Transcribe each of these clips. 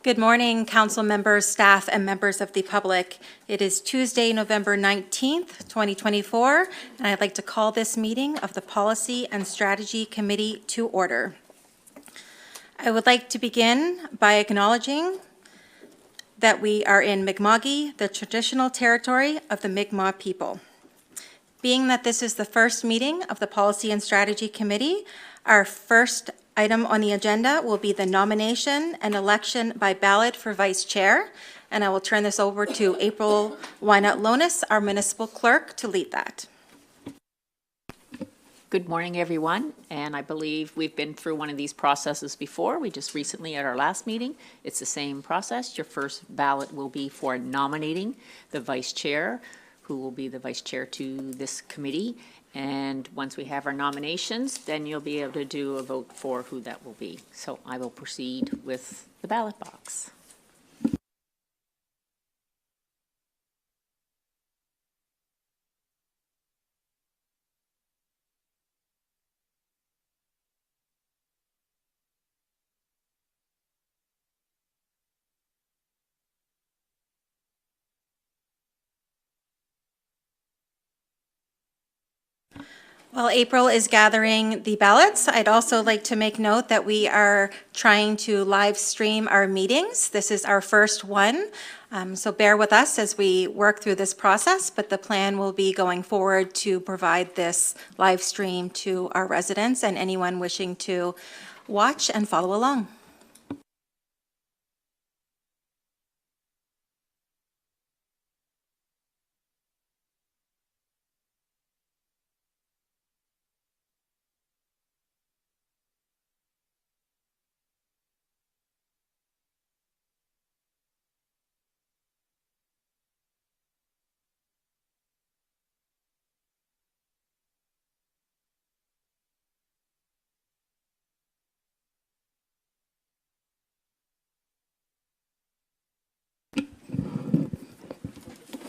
Good morning, council members, staff, and members of the public. It is Tuesday, November 19th, 2024, and I'd like to call this meeting of the Policy and Strategy Committee to order. I would like to begin by acknowledging that we are in Mi'kma'ki, the traditional territory of the Mi'kmaq people. Being that this is the first meeting of the Policy and Strategy Committee, our first item on the agenda will be the nomination and election by ballot for vice chair, and I will turn this over to April Wynot-Lonis, our municipal clerk, to lead that. Good morning, everyone, and I believe we've been through one of these processes before. We just recently, at our last meeting, it's the same process. Your first ballot will be for nominating the vice chair, who will be the vice chair to this committee. And once we have our nominations, then you'll be able to do a vote for who that will be. So I will proceed with the ballot box. While April is gathering the ballots, I'd also like to make note that we are trying to live stream our meetings. This is our first one, so bear with us as we work through this process, but the plan will be going forward to provide this live stream to our residents and anyone wishing to watch and follow along.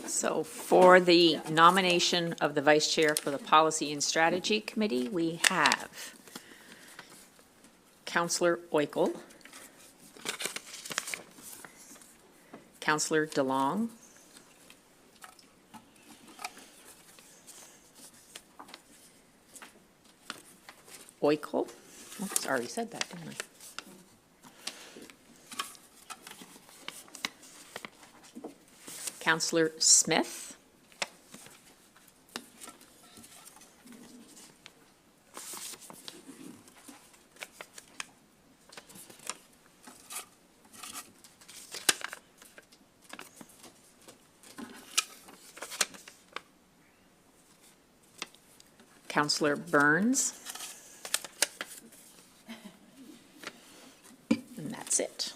So for the nomination of the vice chair for the Policy and Strategy Committee, we have Councillor Oikel, Councillor DeLong, Oikel. Oops, I already said that, didn't I? Councillor Smith. Councillor Burns. And that's it.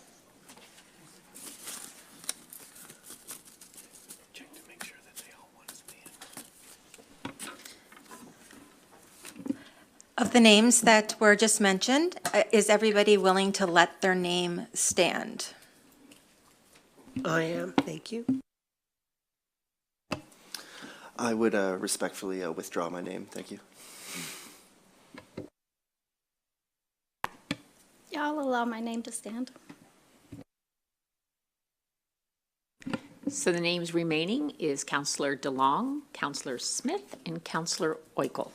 Of the names that were just mentioned, is everybody willing to let their name stand? I am, thank you. I would respectfully withdraw my name. Thank you. Yeah, I'll allow my name to stand. So the names remaining is Councillor DeLong, Councillor Smith, and Councillor Oikel.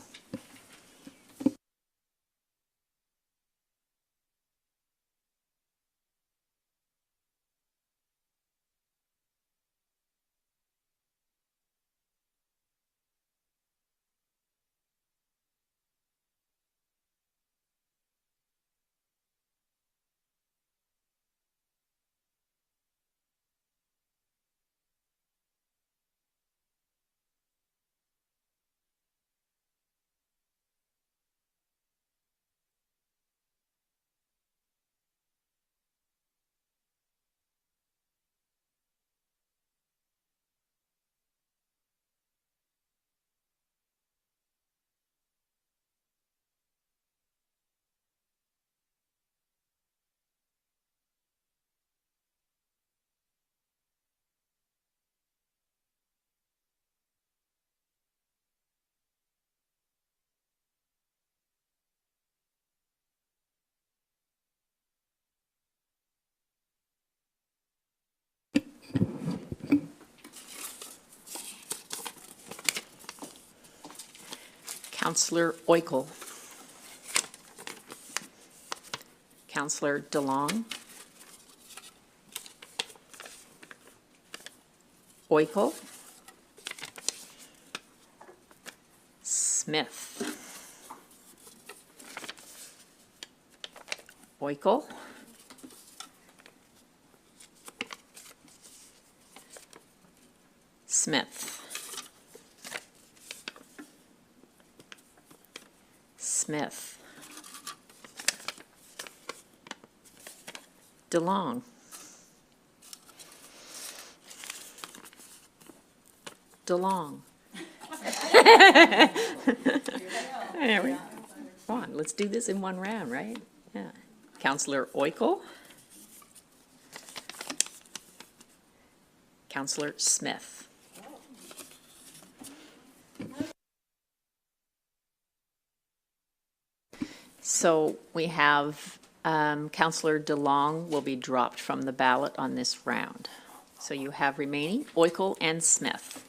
Counselor Oikel. Counselor DeLong. Oikel. Smith. Oikel. Smith. Smith. DeLong. DeLong. There we go. Come on, let's do this in one round, right? Yeah. Counselor Oikel. Counselor Smith. So we have Counselor DeLong will be dropped from the ballot on this round. So you have remaining Oikel and Smith.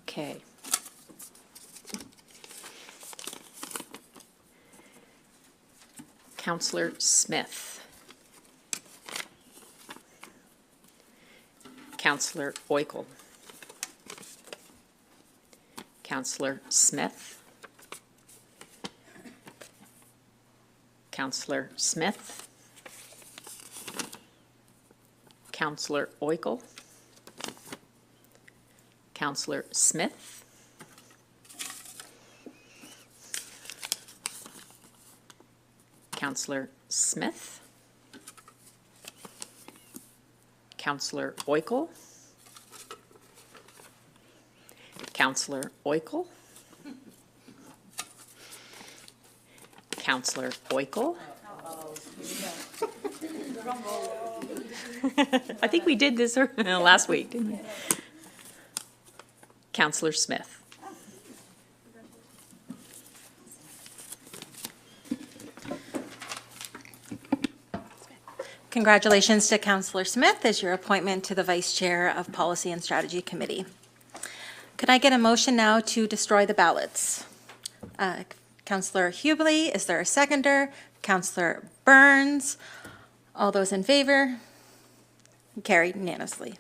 Okay. Counselor Smith. Counselor Oikel. Counselor Smith. Counselor Smith. Counselor Oikel. Counselor Smith. Counselor Smith. Counselor Oikel. Counselor Oikel. Counselor Oikel. I think we did this last week, didn't we? Counselor Smith. Congratulations to Counselor Smith as your appointment to the Vice Chair of Policy and Strategy Committee. Could I get a motion now to destroy the ballots? Counselor Hubley, is there a seconder? Counselor Burns, all those in favor? Carried unanimously.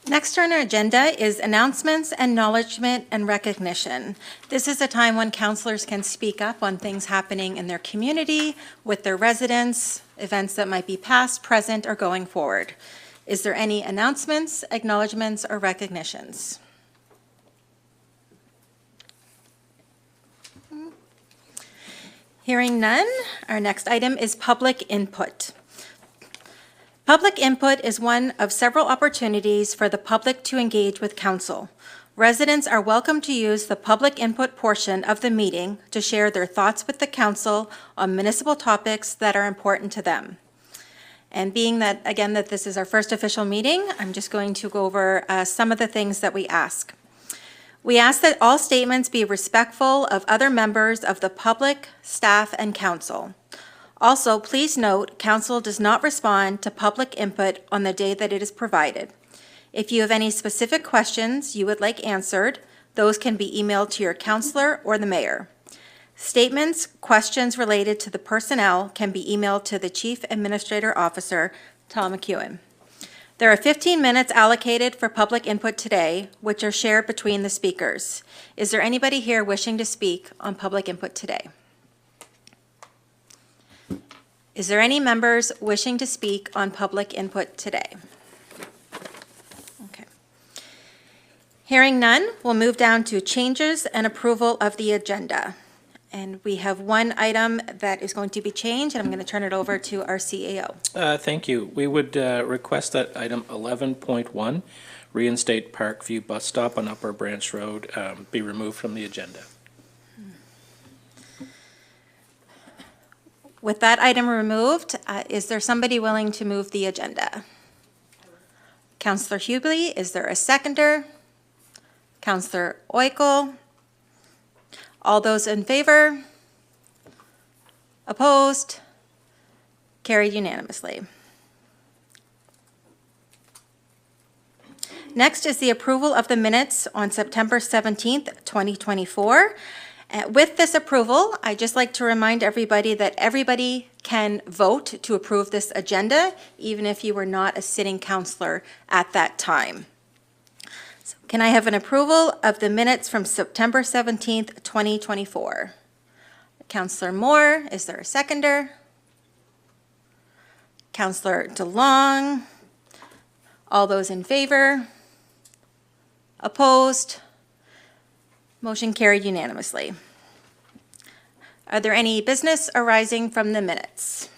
Next on our agenda is announcements, acknowledgement, and recognition. This is a time when counselors can speak up on things happening in their community, with their residents, events that might be past, present, or going forward. Is there any announcements, acknowledgements, or recognitions? Hearing none, our next item is public input. Public input is one of several opportunities for the public to engage with council. Residents are welcome to use the public input portion of the meeting to share their thoughts with the council on municipal topics that are important to them. And being that, again, that this is our first official meeting, I'm just going to go over some of the things that we ask. We ask that all statements be respectful of other members of the public, staff, and council. Also, please note, council does not respond to public input on the day that it is provided. If you have any specific questions you would like answered, those can be emailed to your councillor or the mayor. Statements, questions related to the personnel can be emailed to the Chief Administrator Officer, Tom McEwen. There are 15 minutes allocated for public input today, which are shared between the speakers. Is there anybody here wishing to speak on public input today? Is there any members wishing to speak on public input today? Okay. Hearing none, we'll move down to changes and approval of the agenda. And we have one item that is going to be changed, and I'm going to turn it over to our CAO. Thank you. We would request that item 11.1, reinstate Parkview Bus Stop on Upper Branch Road, be removed from the agenda. With that item removed, is there somebody willing to move the agenda? Councillor Hubley, is there a seconder? Councillor Oikel? All those in favor? Opposed? Carried unanimously. Next is the approval of the minutes on September 17th, 2024. With this approval, I'd just like to remind everybody that everybody can vote to approve this agenda, even if you were not a sitting councillor at that time. So can I have an approval of the minutes from September 17th, 2024? Councillor Moore, is there a seconder? Councillor DeLong? All those in favor? Opposed? Motion carried unanimously. Are there any business arising from the minutes?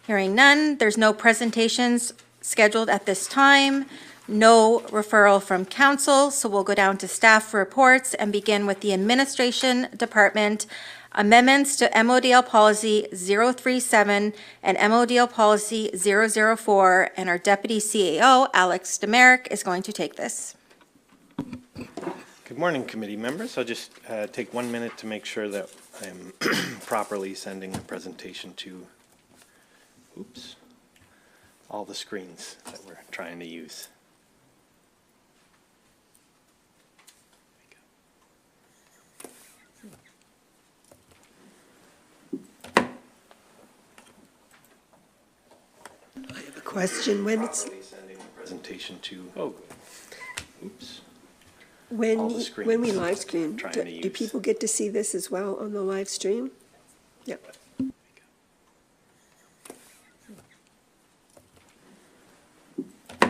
Hearing none, there's no presentations scheduled at this time, no referral from council, so we'll go down to staff reports and begin with the Administration Department. Amendments to MODL Policy 037 and MODL Policy 004, and our Deputy CAO, Alex Demerick, is going to take this. Good morning, committee members. I'll just take 1 minute to make sure that I'm properly sending the presentation to, all the screens that we're trying to use. I have a question. When it's, Properly sending the presentation to, Oh, when, all the when we screens live stream, trying do to do use. people get to see this as well on the live stream? Yep. I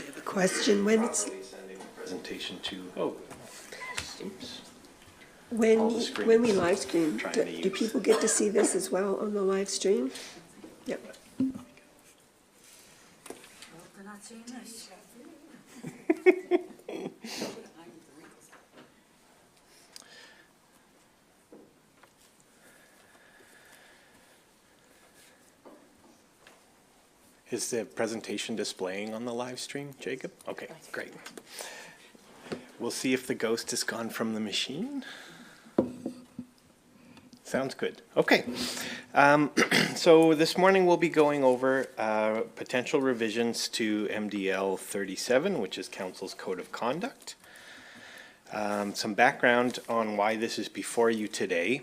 have a question. When it's, Properly sending the presentation to, oh, when, all the when we screens live stream, trying do to do use. people get to see this as well on the live stream? Yep. Is the presentation displaying on the live stream, Jacob? Okay, great. We'll see if the ghost has gone from the machine. Sounds good. Okay. So this morning we'll be going over potential revisions to MDL 37, which is Council's Code of Conduct. Some background on why this is before you today.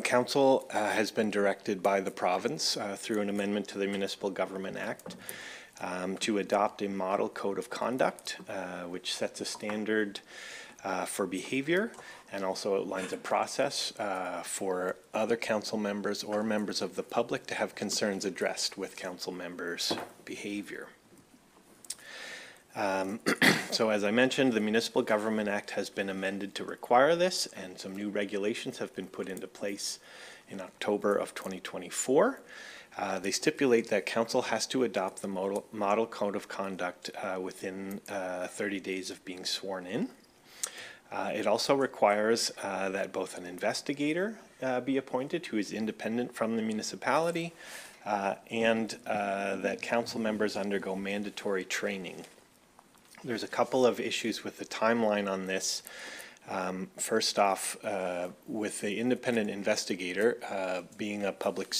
Council has been directed by the province through an amendment to the Municipal Government Act to adopt a model code of conduct, which sets a standard for behavior and also outlines a process for other council members or members of the public to have concerns addressed with council members' behavior. So as I mentioned, the Municipal Government Act has been amended to require this, and some new regulations have been put into place in October of 2024. They stipulate that council has to adopt the model code of conduct within 30 days of being sworn in. It also requires that both an investigator be appointed who is independent from the municipality and that council members undergo mandatory training. There's a couple of issues with the timeline on this. First off, with the independent investigator being a public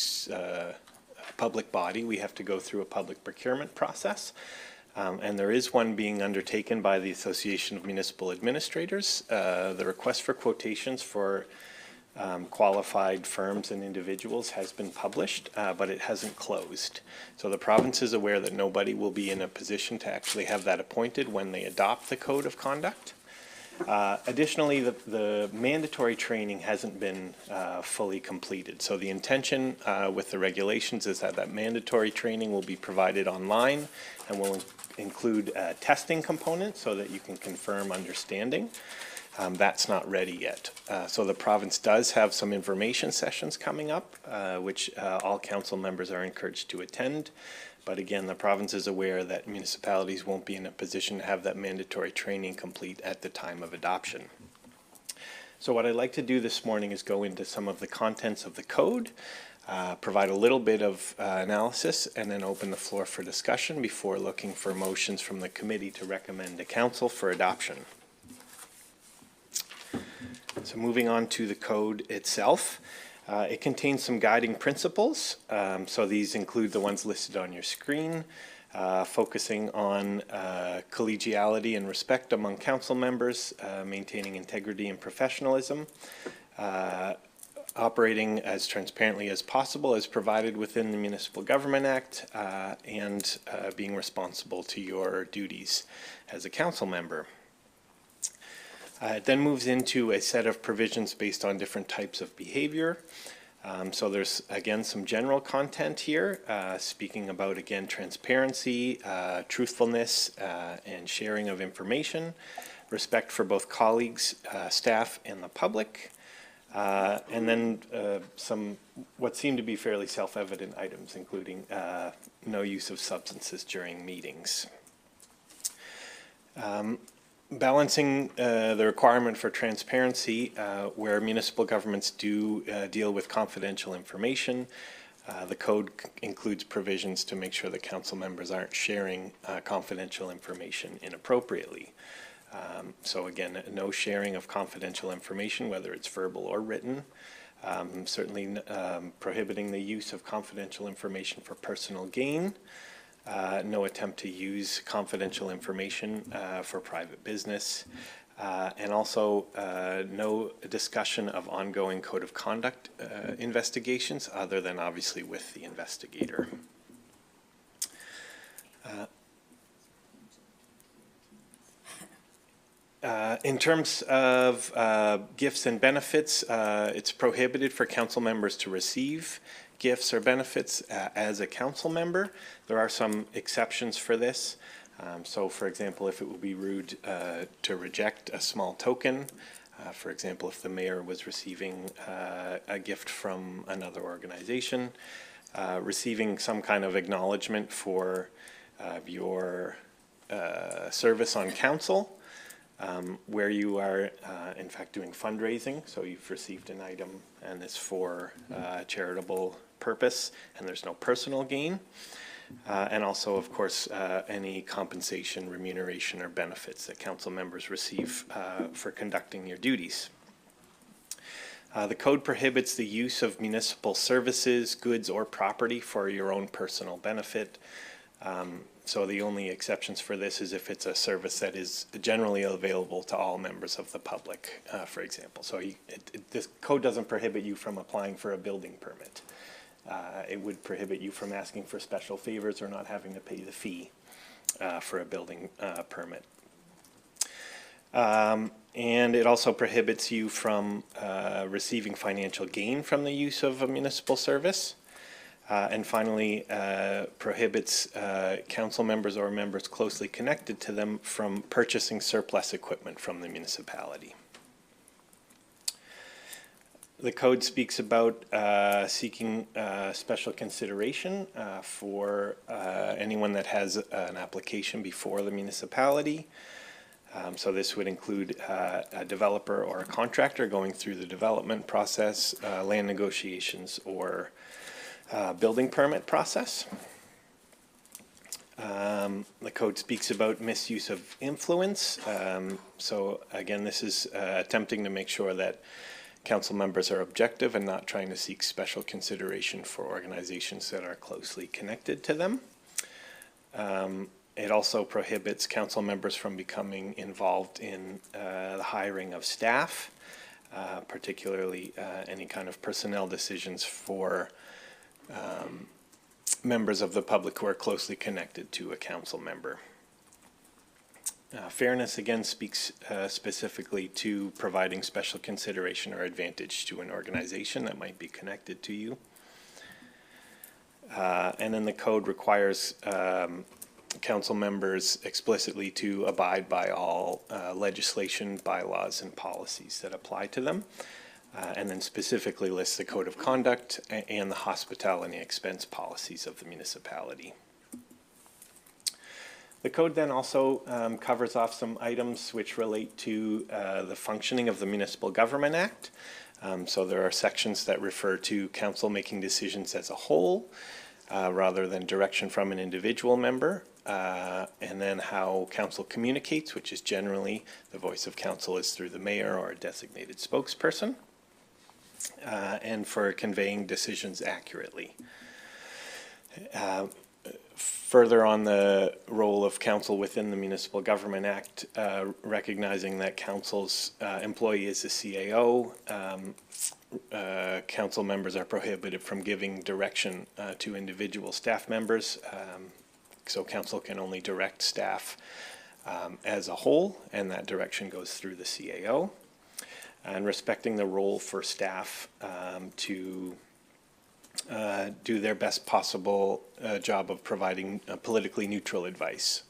body, we have to go through a public procurement process. And there is one being undertaken by the Association of Municipal Administrators. The request for quotations for qualified firms and individuals has been published, but it hasn't closed. So the province is aware that nobody will be in a position to actually have that appointed when they adopt the code of conduct. Additionally, the mandatory training hasn't been fully completed. So the intention with the regulations is that that mandatory training will be provided online and will include a testing component so that you can confirm understanding. That's not ready yet. So the province does have some information sessions coming up, which all council members are encouraged to attend. But again, the province is aware that municipalities won't be in a position to have that mandatory training complete at the time of adoption. So what I'd like to do this morning is go into some of the contents of the code, provide a little bit of analysis, and then open the floor for discussion before looking for motions from the committee to recommend to council for adoption. So moving on to the code itself. It contains some guiding principles. So these include the ones listed on your screen, focusing on collegiality and respect among council members, maintaining integrity and professionalism, operating as transparently as possible as provided within the Municipal Government Act, and being responsible to your duties as a council member. It then moves into a set of provisions based on different types of behavior. So there's, again, some general content here, speaking about, again, transparency, truthfulness, and sharing of information, respect for both colleagues, staff, and the public, and then some what seem to be fairly self-evident items, including no use of substances during meetings. Balancing the requirement for transparency where municipal governments do deal with confidential information. The code includes provisions to make sure that council members aren't sharing confidential information inappropriately. So again, no sharing of confidential information, whether it's verbal or written. Certainly prohibiting the use of confidential information for personal gain. No attempt to use confidential information for private business, and also no discussion of ongoing code of conduct investigations other than obviously with the investigator. In terms of gifts and benefits, it's prohibited for council members to receive gifts or benefits as a council member. There are some exceptions for this. So for example, if it would be rude to reject a small token, for example, if the mayor was receiving a gift from another organization, receiving some kind of acknowledgement for your service on council, where you are in fact doing fundraising, so you've received an item and it's for charitable purpose and there's no personal gain, and also of course any compensation, remuneration, or benefits that council members receive for conducting your duties. The code prohibits the use of municipal services, goods, or property for your own personal benefit. So the only exceptions for this is if it's a service that is generally available to all members of the public, for example. So this code doesn't prohibit you from applying for a building permit. It would prohibit you from asking for special favors or not having to pay the fee for a building permit. And it also prohibits you from receiving financial gain from the use of a municipal service. And finally, prohibits council members or members closely connected to them from purchasing surplus equipment from the municipality. The code speaks about seeking special consideration for anyone that has an application before the municipality. So this would include a developer or a contractor going through the development process, land negotiations, or building permit process. The code speaks about misuse of influence. So again, this is attempting to make sure that council members are objective and not trying to seek special consideration for organizations that are closely connected to them. It also prohibits council members from becoming involved in the hiring of staff, particularly any kind of personnel decisions for members of the public who are closely connected to a council member. Fairness, again, speaks specifically to providing special consideration or advantage to an organization that might be connected to you. And then the code requires council members explicitly to abide by all legislation, bylaws, and policies that apply to them. And then specifically lists the code of conduct and the hospitality expense policies of the municipality. The code then also covers off some items which relate to the functioning of the Municipal Government Act. So there are sections that refer to council making decisions as a whole rather than direction from an individual member. And then how council communicates, which is generally the voice of council is through the mayor or a designated spokesperson. And for conveying decisions accurately. Further on the role of council within the Municipal Government Act, recognizing that council's employee is the CAO, council members are prohibited from giving direction to individual staff members. So council can only direct staff as a whole, and that direction goes through the CAO. And respecting the role for staff to do their best possible job of providing politically neutral advice.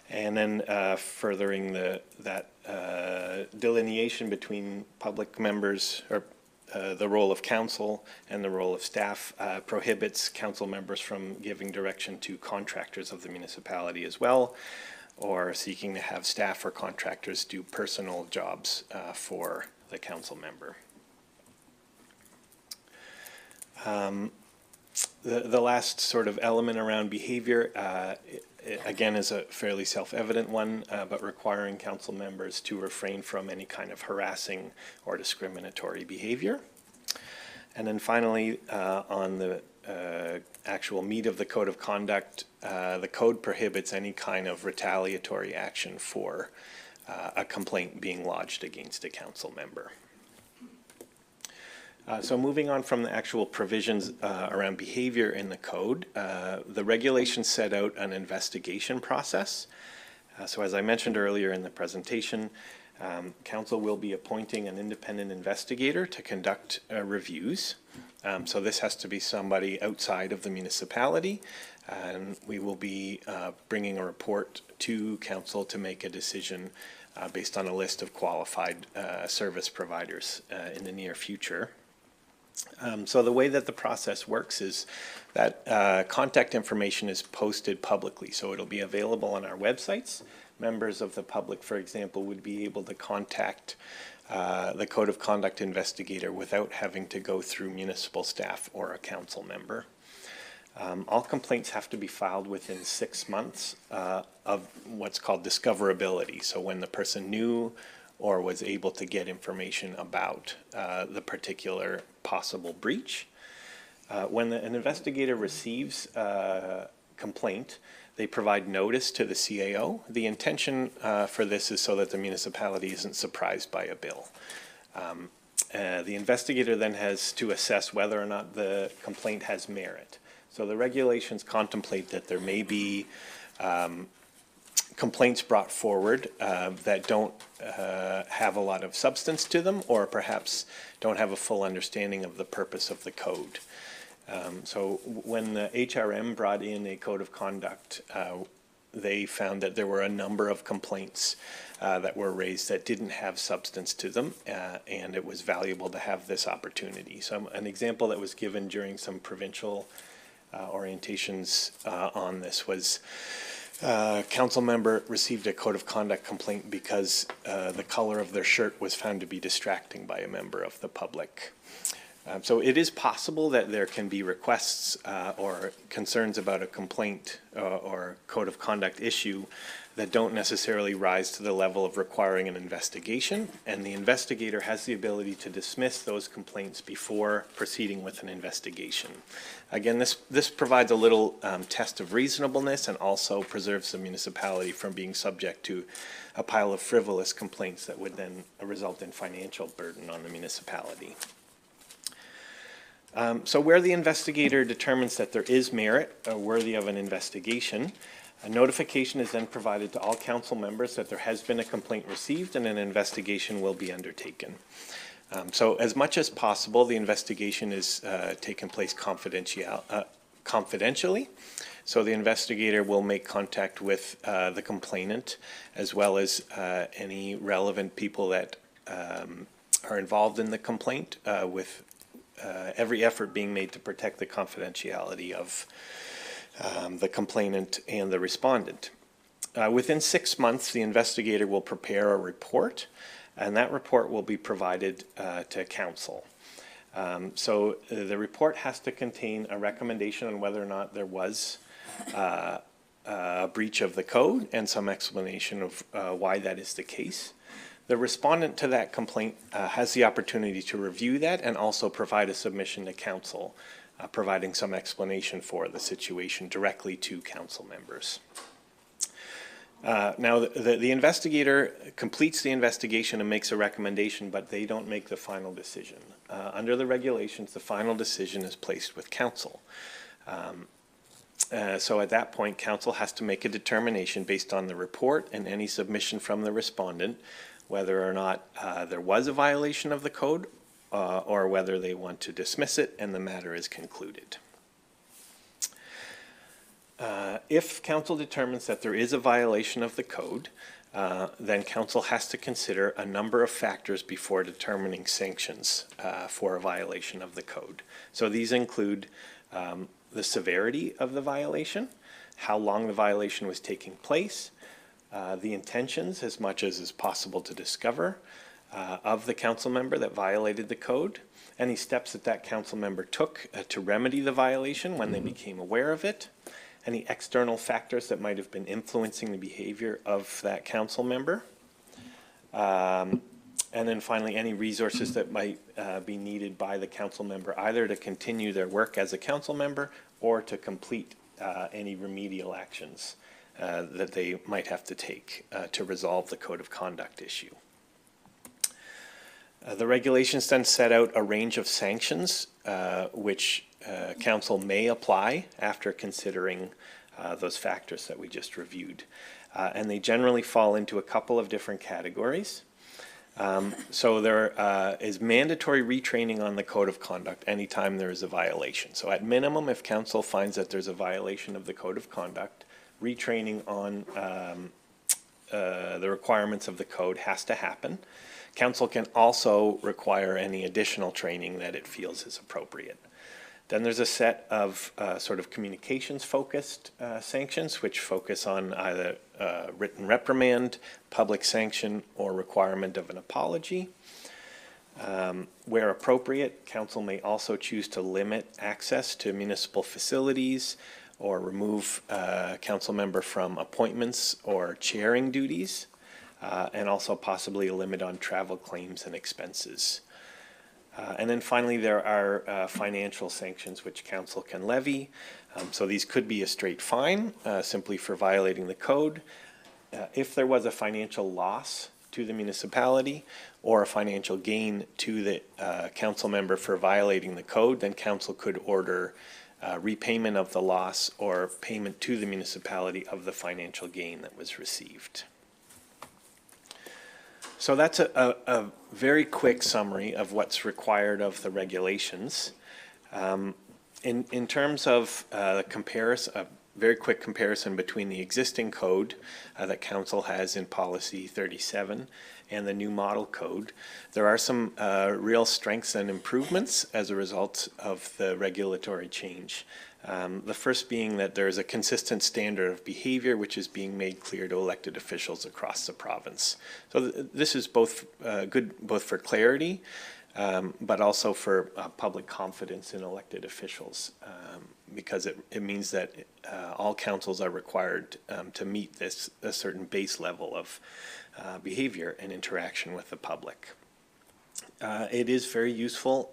And then furthering that delineation between public members, or the role of council and the role of staff, prohibits council members from giving direction to contractors of the municipality as well, or seeking to have staff or contractors do personal jobs for the council member. The last sort of element around behavior, again, is a fairly self-evident one, but requiring council members to refrain from any kind of harassing or discriminatory behavior. And then finally, on the actual meat of the code of conduct, the code prohibits any kind of retaliatory action for a complaint being lodged against a council member. So moving on from the actual provisions around behavior in the code, the regulations set out an investigation process. So as I mentioned earlier in the presentation, council will be appointing an independent investigator to conduct reviews. So this has to be somebody outside of the municipality, and we will be bringing a report to council to make a decision based on a list of qualified service providers in the near future. So the way that the process works is that contact information is posted publicly, so it'll be available on our websites. Members of the public, for example, would be able to contact the Code of Conduct investigator without having to go through municipal staff or a council member. All complaints have to be filed within 6 months of what's called discoverability, so when the person knew or was able to get information about the particular possible breach. When an investigator receives a complaint, they provide notice to the CAO. The intention for this is so that the municipality isn't surprised by a bill. The investigator then has to assess whether or not the complaint has merit. So the regulations contemplate that there may be complaints brought forward that don't have a lot of substance to them, or perhaps don't have a full understanding of the purpose of the code. So when the HRM brought in a code of conduct, they found that there were a number of complaints that were raised that didn't have substance to them, and it was valuable to have this opportunity. So an example that was given during some provincial orientations on this was council member received a code of conduct complaint because the color of their shirt was found to be distracting by a member of the public. So it is possible that there can be requests or concerns about a complaint or code of conduct issue that don't necessarily rise to the level of requiring an investigation, and the investigator has the ability to dismiss those complaints before proceeding with an investigation. Again, this provides a little test of reasonableness and also preserves the municipality from being subject to a pile of frivolous complaints that would then result in financial burden on the municipality. So where the investigator determines that there is merit worthy of an investigation, a notification is then provided to all council members that there has been a complaint received and an investigation will be undertaken. So as much as possible, the investigation is taking place confidentially. So the investigator will make contact with the complainant as well as any relevant people that are involved in the complaint with every effort being made to protect the confidentiality of the complainant and the respondent. Within 6 months, the investigator will prepare a report, and that report will be provided to council. So the report has to contain a recommendation on whether or not there was a breach of the code and some explanation of why that is the case. The respondent to that complaint has the opportunity to review that and also provide a submission to council, providing some explanation for the situation directly to council members. Now, the investigator completes the investigation and makes a recommendation, but they don't make the final decision. Under the regulations, the final decision is placed with council. So at that point, council has to make a determination based on the report and any submission from the respondent, whether or not there was a violation of the code or whether they want to dismiss it and the matter is concluded. If council determines that there is a violation of the code, then council has to consider a number of factors before determining sanctions for a violation of the code. So these include the severity of the violation, how long the violation was taking place, the intentions, as much as is possible to discover, of the council member that violated the code, any steps that that council member took to remedy the violation when they became aware of it, any external factors that might have been influencing the behavior of that council member, and then finally any resources that might be needed by the council member either to continue their work as a council member or to complete any remedial actions that they might have to take to resolve the code of conduct issue. The regulations then set out a range of sanctions which council may apply after considering those factors that we just reviewed. And they generally fall into a couple of different categories. So there is mandatory retraining on the code of conduct anytime there is a violation. So at minimum, if council finds that there's a violation of the code of conduct, retraining on the requirements of the code has to happen. Council can also require any additional training that it feels is appropriate. Then there's a set of sort of communications-focused sanctions, which focus on either written reprimand, public sanction, or requirement of an apology. Where appropriate, council may also choose to limit access to municipal facilities or remove a council member from appointments or chairing duties, and also possibly a limit on travel claims and expenses. And then finally, there are financial sanctions which council can levy. So these could be a straight fine simply for violating the code. If there was a financial loss to the municipality or a financial gain to the council member for violating the code, then council could order repayment of the loss or payment to the municipality of the financial gain that was received. So that's a very quick summary of what's required of the regulations. In terms of comparison, a very quick comparison between the existing code that council has in policy 37 and the new model code, there are some real strengths and improvements as a result of the regulatory change. The first being that there is a consistent standard of behavior which is being made clear to elected officials across the province. So this is both good both for clarity but also for public confidence in elected officials, because it means that all councils are required to meet a certain base level of behavior and interaction with the public. It is very useful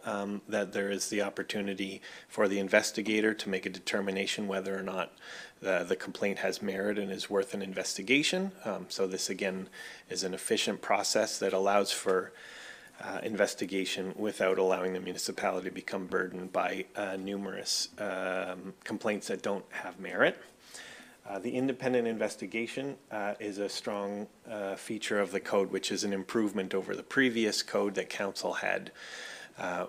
that there is the opportunity for the investigator to make a determination whether or not the complaint has merit and is worth an investigation. So this, again, is an efficient process that allows for investigation without allowing the municipality to become burdened by numerous complaints that don't have merit. The independent investigation is a strong feature of the code, which is an improvement over the previous code that council had,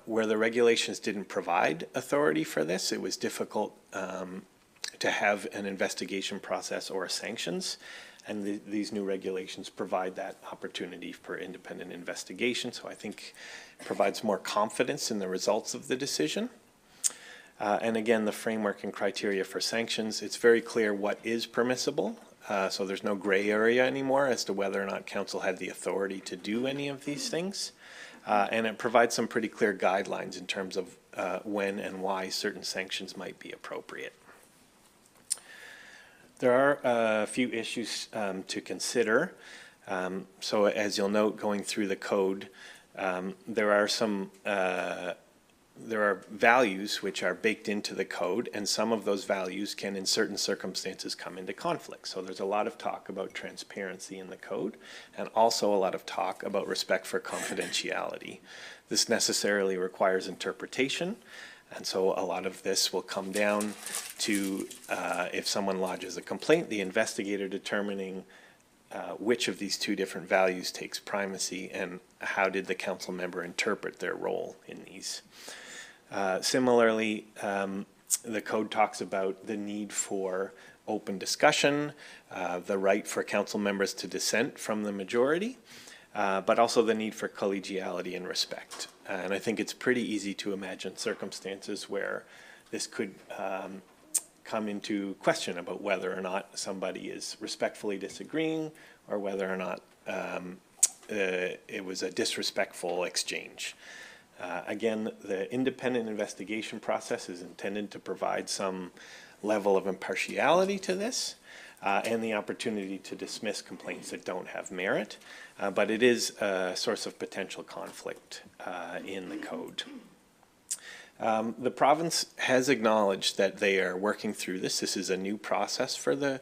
where the regulations didn't provide authority for this. It was difficult to have an investigation process or sanctions, and these new regulations provide that opportunity for independent investigation. So I think it provides more confidence in the results of the decision. And again, the framework and criteria for sanctions, it's very clear what is permissible. So there's no gray area anymore as to whether or not council had the authority to do any of these things. And it provides some pretty clear guidelines in terms of when and why certain sanctions might be appropriate. There are a few issues to consider. So as you'll note, going through the code, there are values which are baked into the code, and some of those values can in certain circumstances come into conflict. So there's a lot of talk about transparency in the code, and also a lot of talk about respect for confidentiality. This necessarily requires interpretation, and so a lot of this will come down to if someone lodges a complaint, the investigator determining which of these two different values takes primacy and how did the council member interpret their role in these. Similarly, the code talks about the need for open discussion, the right for council members to dissent from the majority, but also the need for collegiality and respect. And I think it's pretty easy to imagine circumstances where this could come into question about whether or not somebody is respectfully disagreeing or whether or not it was a disrespectful exchange. Again, the independent investigation process is intended to provide some level of impartiality to this and the opportunity to dismiss complaints that don't have merit, but it is a source of potential conflict in the code. The province has acknowledged that they are working through this. This is a new process for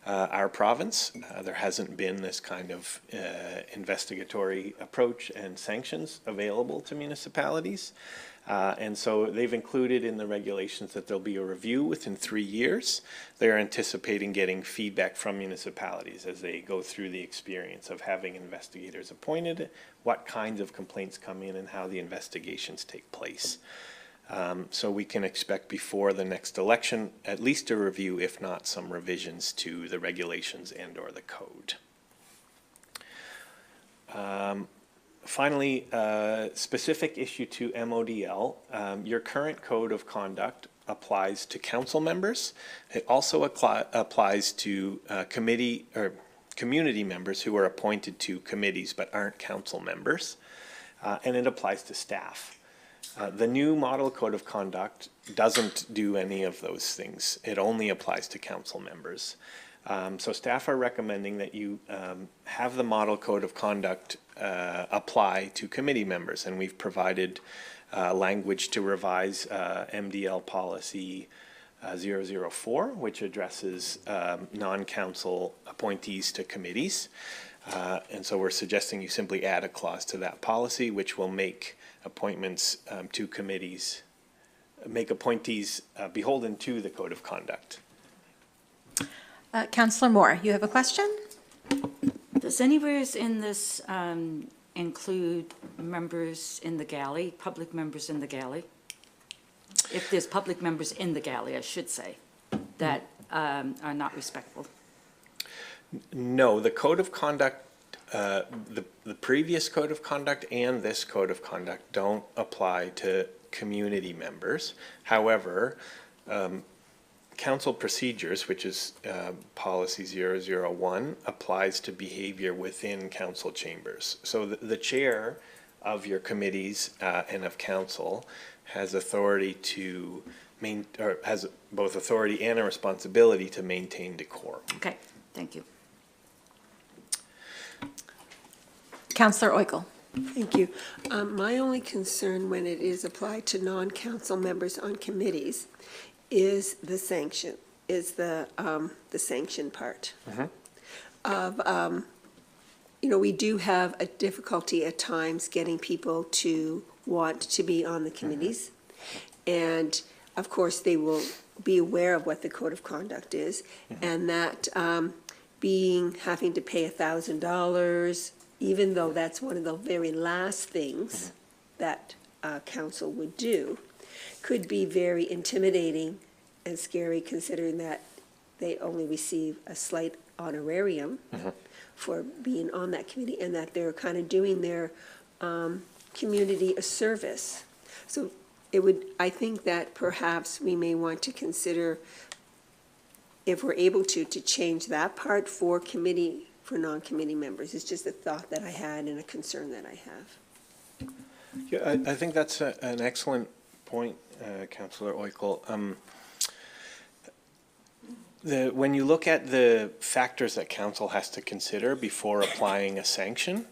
our province. There hasn't been this kind of investigatory approach and sanctions available to municipalities. And so they've included in the regulations that there'll be a review within 3 years. They're anticipating getting feedback from municipalities as they go through the experience of having investigators appointed, what kinds of complaints come in and how the investigations take place. So we can expect before the next election at least a review, if not some revisions to the regulations and or the code. Finally, specific issue to MODL, your current code of conduct applies to council members. It also applies to committee or community members who are appointed to committees but aren't council members, and it applies to staff. The new model code of conduct doesn't do any of those things. It only applies to council members. So staff are recommending that you have the model code of conduct apply to committee members, and we've provided language to revise MDL policy 004, which addresses non-council appointees to committees. And so we're suggesting you simply add a clause to that policy, which will make appointments to committees, make appointees beholden to the code of conduct. Councillor Moore, you have a question? Does anywhere in this include members in the galley, public members in the galley? If there's public members in the galley, I should say, that are not respectful. No, the code of conduct, the previous code of conduct and this code of conduct don't apply to community members. However, council procedures, which is policy 001, applies to behavior within council chambers. So the chair of your committees and of council has authority to or has both authority and a responsibility to maintain decorum. Okay, thank you. Counselor Oikle. Thank you. My only concern when it is applied to non-council members on committees is the sanction, the sanction part. Of, you know, we do have a difficulty at times getting people to want to be on the committees. And of course, they will be aware of what the code of conduct is, and that having to pay $1,000, even though that's one of the very last things that council would do, could be very intimidating and scary, considering that they only receive a slight honorarium for being on that committee, and that they're kind of doing their community a service. So I think that perhaps we may want to consider, if we're able to change that part for non-committee members. It's just a thought that I had and a concern that I have. Yeah, I think that's an excellent point, Councillor Oikle. When you look at the factors that council has to consider before applying a sanction,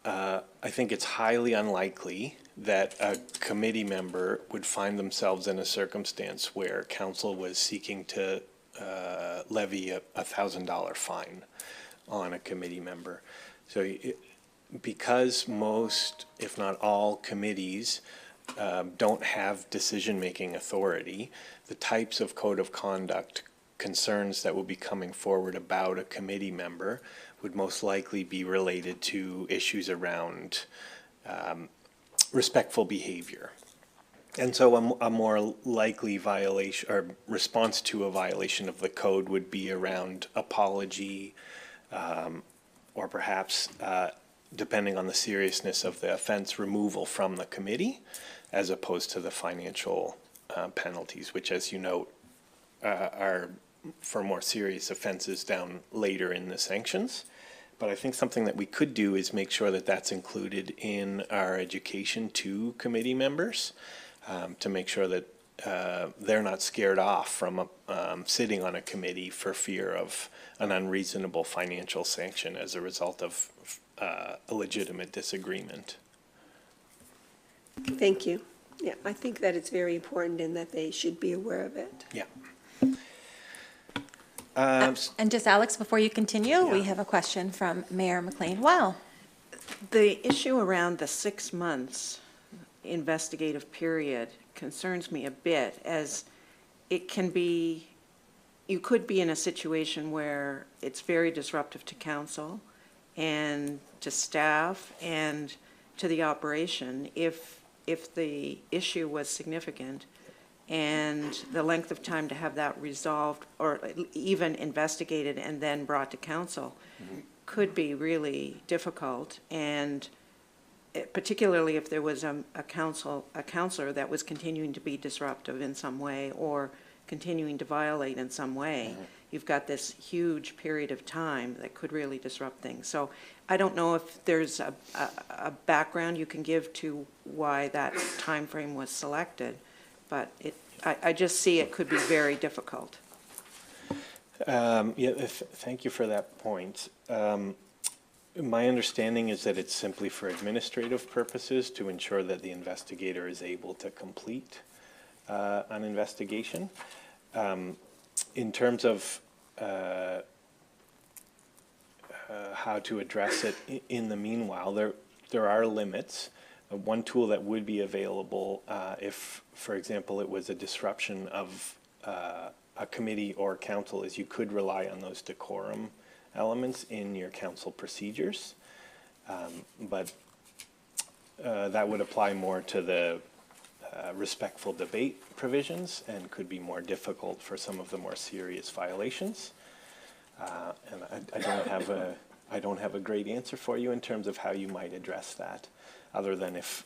I think it's highly unlikely that a committee member would find themselves in a circumstance where council was seeking to levy a $1,000 fine on a committee member. So because most, if not all, committees don't have decision-making authority, the types of code of conduct concerns that will be coming forward about a committee member would most likely be related to issues around respectful behavior. And so a more likely violation or response to a violation of the code would be around apology, or perhaps, depending on the seriousness of the offense, removal from the committee, as opposed to the financial penalties, which, as you note, are for more serious offenses down later in the sanctions. But I think something that we could do is make sure that that's included in our education to committee members, to make sure that they're not scared off from sitting on a committee for fear of an unreasonable financial sanction as a result of a legitimate disagreement. Thank you. Yeah, I think that it's very important and that they should be aware of it. Yeah. And just, Alex, before you continue, we have a question from Mayor McLean. Wow. The issue around the 6 months investigative period concerns me a bit, as it can be, you could be in a situation where it's very disruptive to council and to staff and to the operation if the issue was significant, and the length of time to have that resolved or even investigated and then brought to council could be really difficult. And particularly if there was a counselor that was continuing to be disruptive in some way or continuing to violate in some way, you've got this huge period of time that could really disrupt things. So I don't know if there's a background you can give to why that time frame was selected, but I just see it could be very difficult. Thank you for that point. My understanding is that it's simply for administrative purposes to ensure that the investigator is able to complete an investigation. In terms of how to address it in the meanwhile, there are limits. One tool that would be available if, for example, it was a disruption of a committee or council is you could rely on those decorum elements in your council procedures. But that would apply more to the respectful debate provisions and could be more difficult for some of the more serious violations. And I don't have a great answer for you in terms of how you might address that, other than if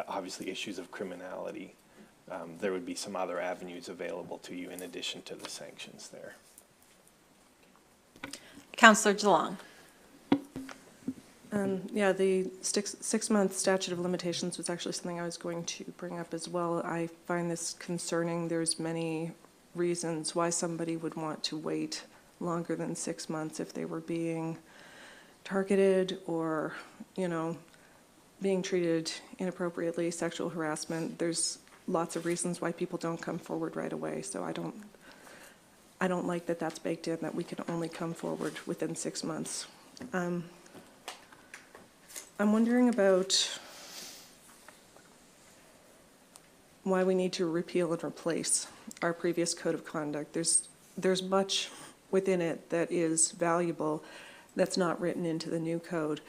obviously issues of criminality, there would be some other avenues available to you in addition to the sanctions there. Councillor Geelong. Yeah, the six-month statute of limitations was actually something I was going to bring up as well. I find this concerning. There's many reasons why somebody would want to wait longer than 6 months if they were being targeted or, being treated inappropriately, sexual harassment. There's lots of reasons why people don't come forward right away, so I don't like that that's baked in, that we can only come forward within 6 months. I'm wondering about why we need to repeal and replace our previous code of conduct. There's much within it that is valuable that's not written into the new code.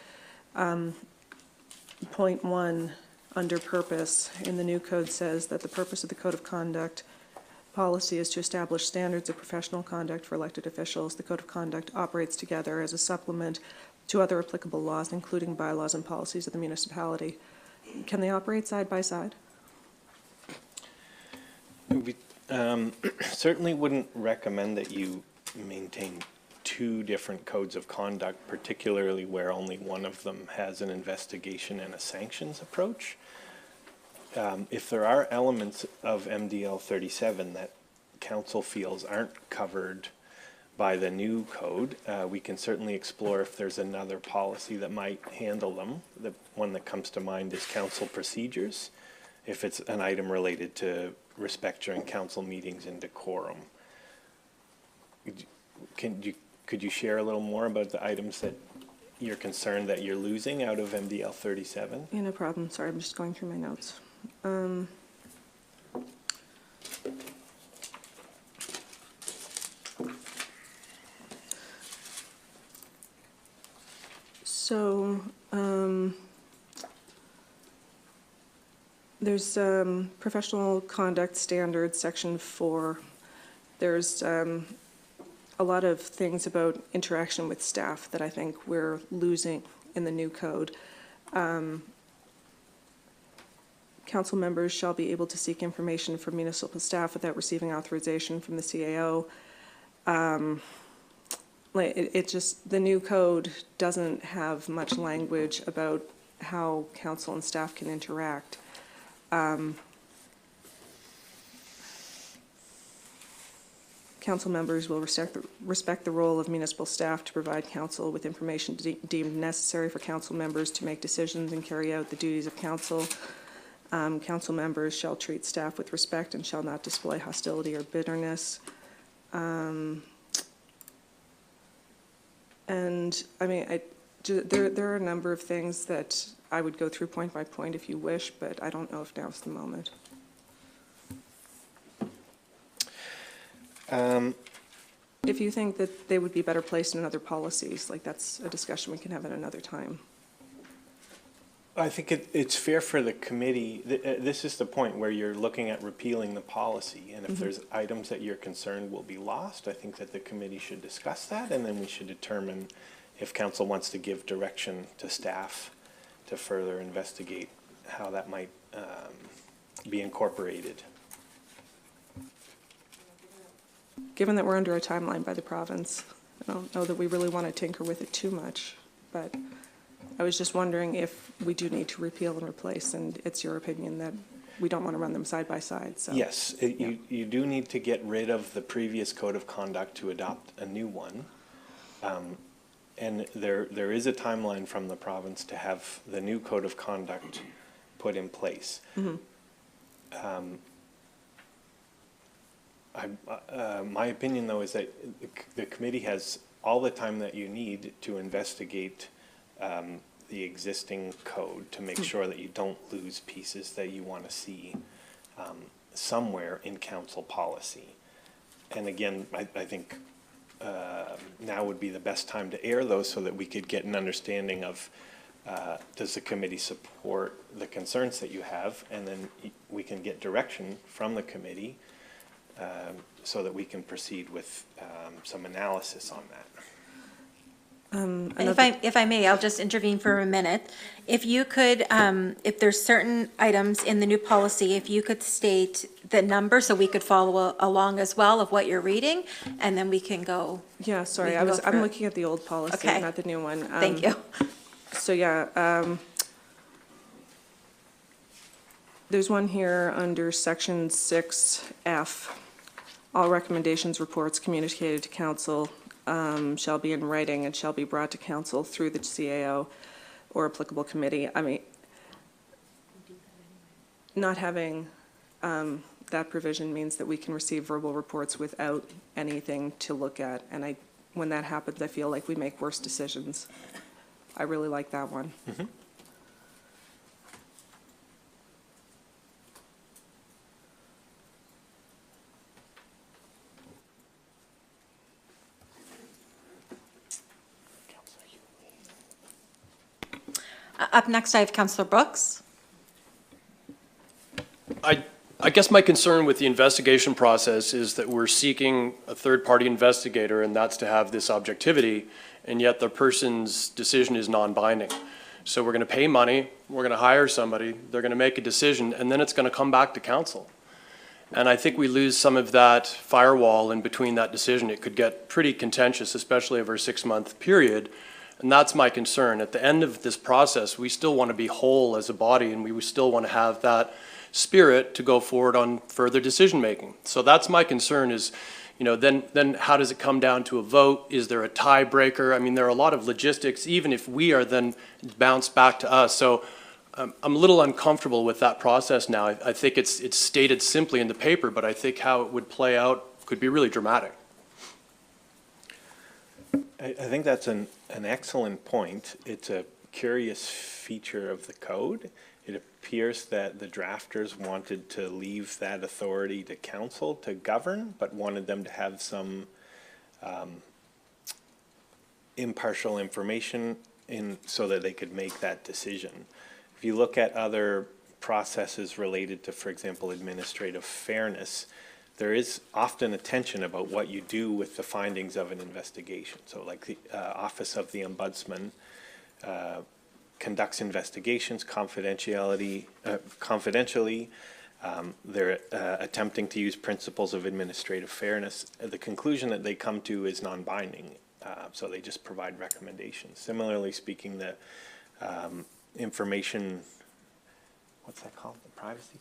Point 1, under purpose, in the new code says that the purpose of the code of conduct policy is to establish standards of professional conduct for elected officials. The code of conduct operates together as a supplement to other applicable laws, including bylaws and policies of the municipality. Can they operate side by side? We certainly wouldn't recommend that you maintain two different codes of conduct, particularly where only one of them has an investigation and a sanctions approach. If there are elements of MDL 37 that council feels aren't covered by the new code, we can certainly explore if there's another policy that might handle them. The one that comes to mind is council procedures, if it's an item related to respect during council meetings and decorum. Could you share a little more about the items that you're concerned that you're losing out of MDL 37? Yeah, no problem. Sorry, I'm just going through my notes. There's professional conduct standards, section 4. There's a lot of things about interaction with staff that I think we're losing in the new code. Council members shall be able to seek information from municipal staff without receiving authorization from the CAO. The new code doesn't have much language about how council and staff can interact. Council members will respect the role of municipal staff to provide council with information deemed necessary for council members to make decisions and carry out the duties of council. Council members shall treat staff with respect and shall not display hostility or bitterness. And I mean, there are a number of things that I would go through point by point if you wish, but I don't know if now's the moment. If you think that they would be better placed in other policies, like that's a discussion we can have at another time. I think it's fair for the committee, this is the point where you're looking at repealing the policy, and if there's items that you're concerned will be lost, I think that the committee should discuss that, and then we should determine if council wants to give direction to staff to further investigate how that might be incorporated. Given that we're under a timeline by the province, I don't know that we really want to tinker with it too much, but I was just wondering if we do need to repeal and replace, and it's your opinion that we don't want to run them side by side, so. Yes, you do need to get rid of the previous code of conduct to adopt a new one. And there is a timeline from the province to have the new code of conduct put in place. My opinion, though, is that the committee has all the time that you need to investigate the existing code to make sure that you don't lose pieces that you want to see somewhere in council policy. And again, I think now would be the best time to air those so that we could get an understanding of does the committee support the concerns that you have, and then we can get direction from the committee so that we can proceed with some analysis on that. If I may, I'll just intervene for a minute. If you could, if there's certain items in the new policy, if you could state the number so we could follow along as well of what you're reading, and then we can go. Yeah, sorry, We can go I'm through it. looking at the old policy, Okay. not the new one. Thank you. So, yeah, there's one here under section 6F. All recommendations, reports communicated to council shall be in writing and shall be brought to council through the CAO or applicable committee. I mean, not having that provision means that we can receive verbal reports without anything to look at. And when that happens, I feel like we make worse decisions. I really like that one. Up next, I have Councillor Brooks. I guess my concern with the investigation process is that we're seeking a third-party investigator, and that's to have this objectivity, and yet the person's decision is non-binding. So we're going to pay money, we're going to hire somebody, they're going to make a decision, and then it's going to come back to council. And I think we lose some of that firewall in between that decision. It could get pretty contentious, especially over a 6-month period. And that's my concern. At the end of this process, we still want to be whole as a body, and we still want to have that spirit to go forward on further decision-making. So that's my concern is, you know, then how does it come down to a vote? Is there a tiebreaker? I mean, there are a lot of logistics, even if we are then bounced back to us. So I'm a little uncomfortable with that process now. I think it's stated simply in the paper, but I think how it would play out could be really dramatic. I think that's an excellent point. It's a curious feature of the code. It appears that the drafters wanted to leave that authority to council to govern, but wanted them to have some impartial information so that they could make that decision. If you look at other processes related to, for example, administrative fairness, there is often a tension about what you do with the findings of an investigation. So like the Office of the Ombudsman conducts investigations confidentially. They're attempting to use principles of administrative fairness. The conclusion that they come to is non-binding, so they just provide recommendations. Similarly speaking, the information, what's that called? The Privacy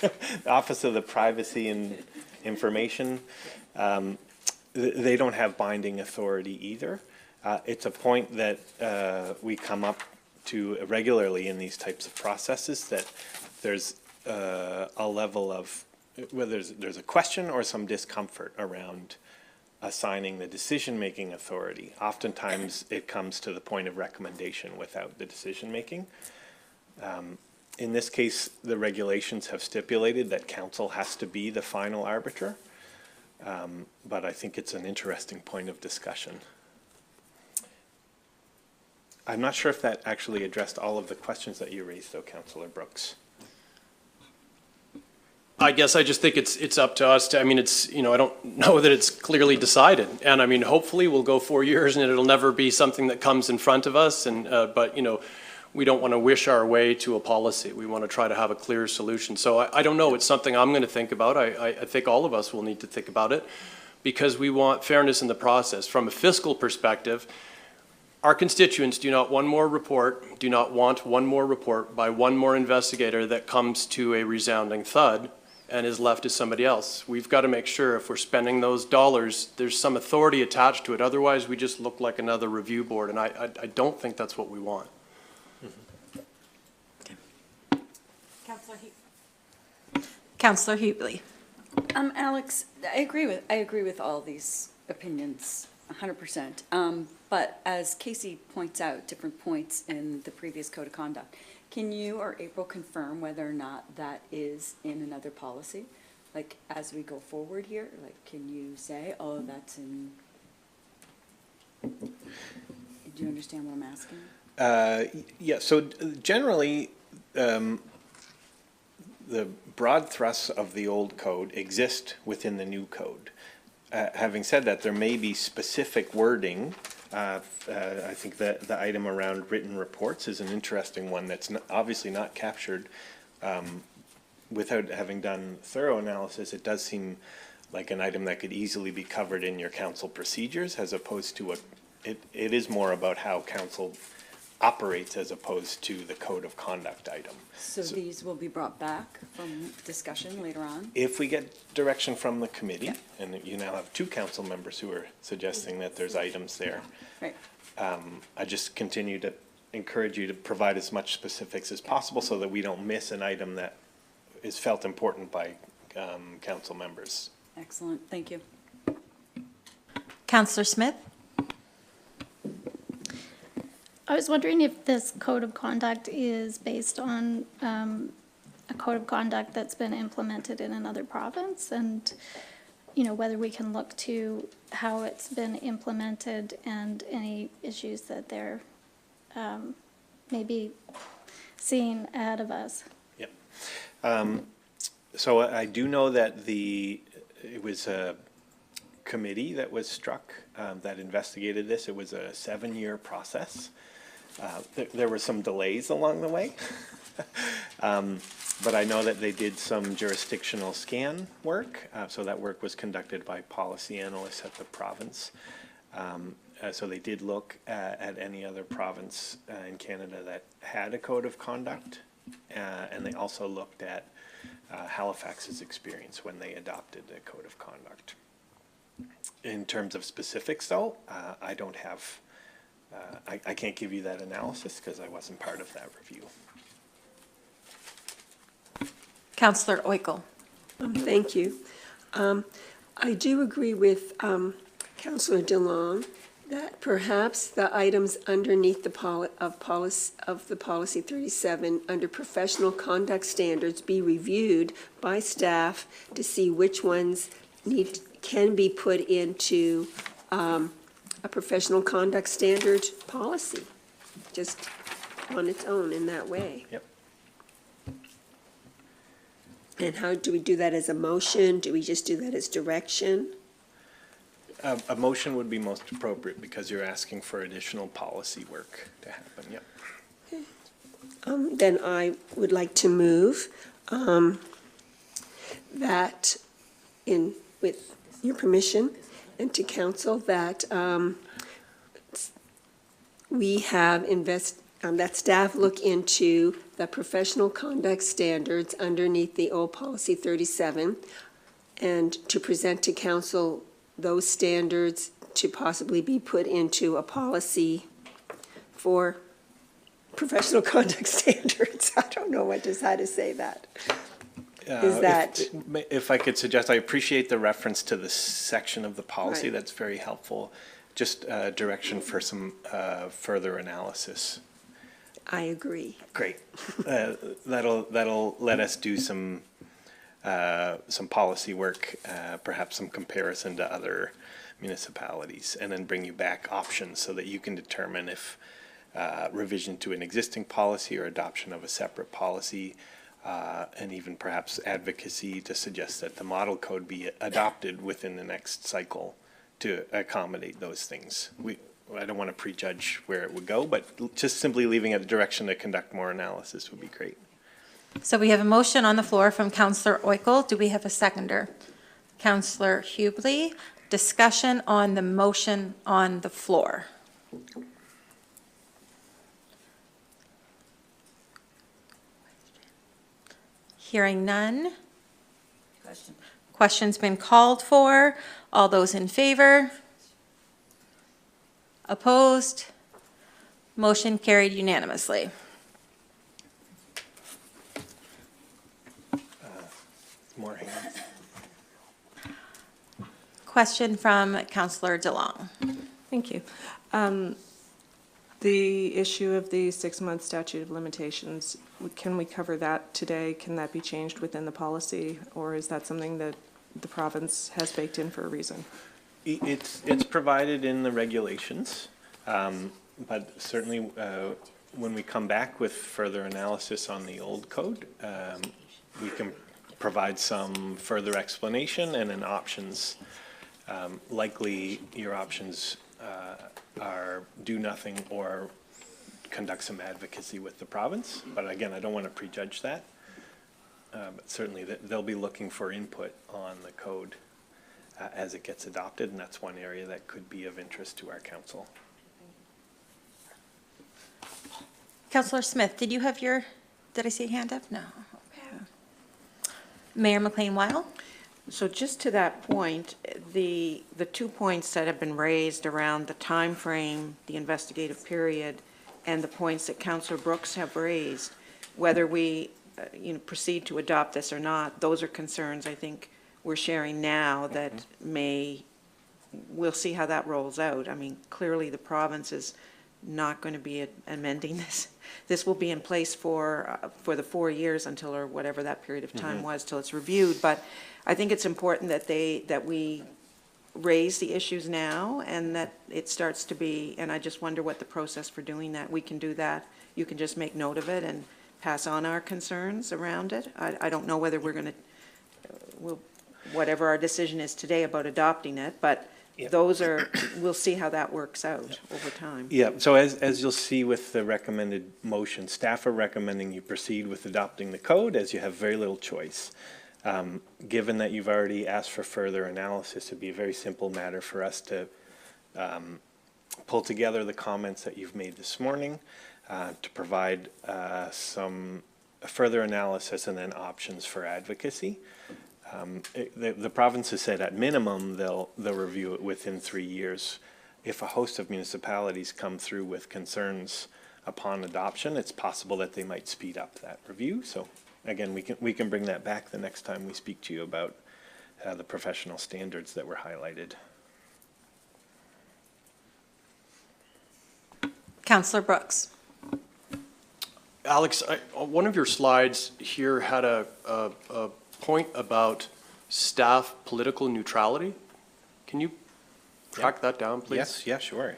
the Office of the Privacy and Information, they don't have binding authority either. It's a point that we come up to regularly in these types of processes, that there's a level of, whether there's a question or some discomfort around assigning the decision-making authority. Oftentimes it comes to the point of recommendation without the decision-making. In this case, the regulations have stipulated that council has to be the final arbiter, but I think it's an interesting point of discussion. I'm not sure if that actually addressed all of the questions that you raised, though, Councillor Brooks. I guess I just think it's up to us to, I mean, it's, you know, I don't know that it's clearly decided. And I mean, hopefully we'll go 4 years and it'll never be something that comes in front of us. And, but, you know, we don't want to wish our way to a policy. We want to try to have a clear solution. So I don't know. It's something I'm going to think about. I think all of us will need to think about it because we want fairness in the process. From a fiscal perspective, our constituents do not want one more report by one more investigator that comes to a resounding thud and is left to somebody else. We've got to make sure if we're spending those dollars, there's some authority attached to it. Otherwise, we just look like another review board, and I don't think that's what we want. Councillor Hubely. Alex, I agree with all these opinions, 100%. But as Casey points out, different points in the previous code of conduct, can you or April confirm whether or not that is in another policy? Like, as we go forward here, like, can you say, oh, that's in, do you understand what I'm asking? Yeah, so generally, the broad thrusts of the old code exist within the new code. Having said that, there may be specific wording. I think that the item around written reports is an interesting one that's obviously not captured. Without having done thorough analysis, it does seem like an item that could easily be covered in your council procedures, as opposed to it is more about how council operates as opposed to the code of conduct item. So these will be brought back from discussion later on? If we get direction from the committee, and you now have 2 council members who are suggesting that there's items there, Right. I just continue to encourage you to provide as much specifics as possible so that we don't miss an item that is felt important by council members. Excellent, thank you. Counselor Smith? I was wondering if this code of conduct is based on a code of conduct that's been implemented in another province, and, you know, whether we can look to how it's been implemented and any issues that they're maybe seeing ahead of us. Yep. So I do know that it was a committee that was struck that investigated this. It was a 7-year process. There were some delays along the way. But I know that they did some jurisdictional scan work. So that work was conducted by policy analysts at the province. So they did look at any other province in Canada that had a code of conduct. And they also looked at Halifax's experience when they adopted a code of conduct. In terms of specifics, though, I don't have, I can't give you that analysis because I wasn't part of that review. Counselor Oikle? Thank you. I do agree with Councillor DeLong that perhaps the items underneath the policy 37 under professional conduct standards be reviewed by staff to see which ones can be put into a professional conduct standard policy, just on its own in that way. Yep. And how do we do that as a motion? Do we just do that as direction? A motion would be most appropriate because you're asking for additional policy work to happen, yep. Then I would like to move that, with your permission, and to council, that we have that staff look into the professional conduct standards underneath the old policy 37, and to present to council those standards to possibly be put into a policy for professional conduct standards. I don't know how to say that. Is that? If I could suggest, I appreciate the reference to the section of the policy. Right. That's very helpful. Just direction for some further analysis. I agree. Great. That'll let us do some policy work, perhaps some comparison to other municipalities, and then bring you back options so that you can determine if revision to an existing policy or adoption of a separate policy, and even perhaps advocacy to suggest that the model code be adopted within the next cycle to accommodate those things. I don't want to prejudge where it would go, but just simply leaving it a direction to conduct more analysis would be great. So we have a motion on the floor from Counselor Oikle. Do we have a seconder? Counselor Hubley. Discussion on the motion on the floor. Hearing none. Question. Question's been called for. All those in favor? Opposed? Motion carried unanimously. More hands. Question from Counselor DeLong. Thank you. The issue of the 6-month statute of limitations, can we cover that today? Can that be changed within the policy, or is that something that the province has baked in for a reason? It's provided in the regulations, but certainly when we come back with further analysis on the old code, we can provide some further explanation and then options. Likely your options are do nothing or conduct some advocacy with the province, but again, I don't want to prejudge that. But certainly they'll be looking for input on the code as it gets adopted, and that's one area that could be of interest to our council. Counselor Smith, did you have did I see a hand up? No. Okay. Mayor McLean-Weil? So just to that point, the 2 points that have been raised around the time frame, the investigative period, and the points that Councillor Brooks have raised, whether we, proceed to adopt this or not, those are concerns I think we're sharing now that we'll see how that rolls out. I mean, clearly the province is not going to be amending this. This will be in place for the 4 years until, or whatever that period of time was, till it's reviewed. But I think it's important that we raise the issues now and that it starts to be, and I just wonder what the process for doing that. We can do that. You can just make note of it and pass on our concerns around it. I don't know whether we're going to, whatever our decision is today about adopting it, but those are, we'll see how that works out over time. Yeah, so as you'll see with the recommended motion, staff are recommending you proceed with adopting the code as you have very little choice. Given that you've already asked for further analysis, it'd be a very simple matter for us to pull together the comments that you've made this morning to provide some further analysis and then options for advocacy. The province has said at minimum they'll review it within 3 years. If a host of municipalities come through with concerns upon adoption, it's possible that they might speed up that review. So again, we can bring that back the next time we speak to you about the professional standards that were highlighted. Counselor Brooks? Alex, one of your slides here had a point about staff political neutrality. Can you track that down, please? Yes, yeah, sure.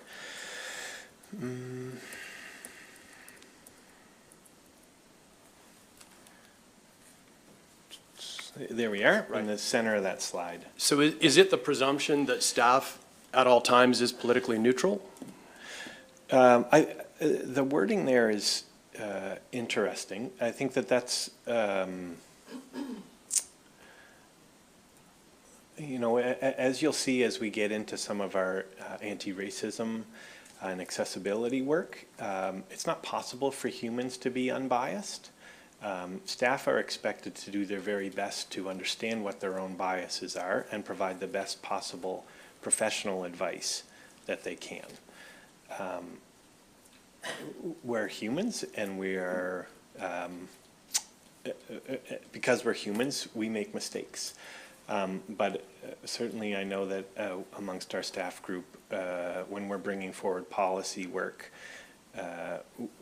There we are, in the center of that slide. So is it the presumption that staff at all times is politically neutral? The wording there is interesting. I think that's as you'll see as we get into some of our anti-racism and accessibility work, it's not possible for humans to be unbiased. Staff are expected to do their very best to understand what their own biases are and provide the best possible professional advice that they can. We're humans, and we are, because we're humans, we make mistakes. But certainly I know that amongst our staff group, when we're bringing forward policy work,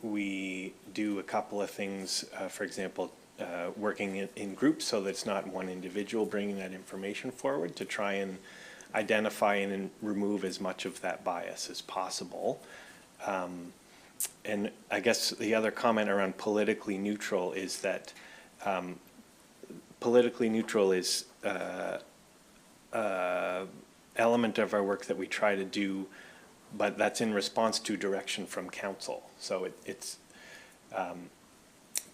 we do a couple of things, for example, working in groups so that it's not one individual bringing that information forward to try and identify and remove as much of that bias as possible. And I guess the other comment around politically neutral is that politically neutral is element of our work that we try to do, but that's in response to direction from council. So it's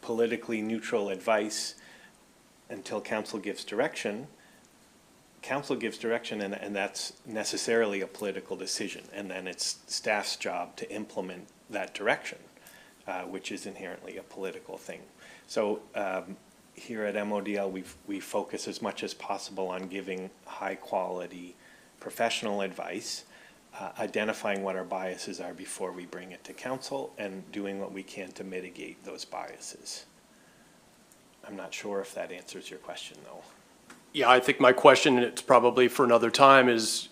politically neutral advice until council gives direction. Council gives direction, and that's necessarily a political decision, and then it's staff's job to implement that direction, which is inherently a political thing. So here at MODL, we focus as much as possible on giving high quality professional advice, identifying what our biases are before we bring it to council, and doing what we can to mitigate those biases. I'm not sure if that answers your question, though. Yeah, I think my question, and it's probably for another time, is,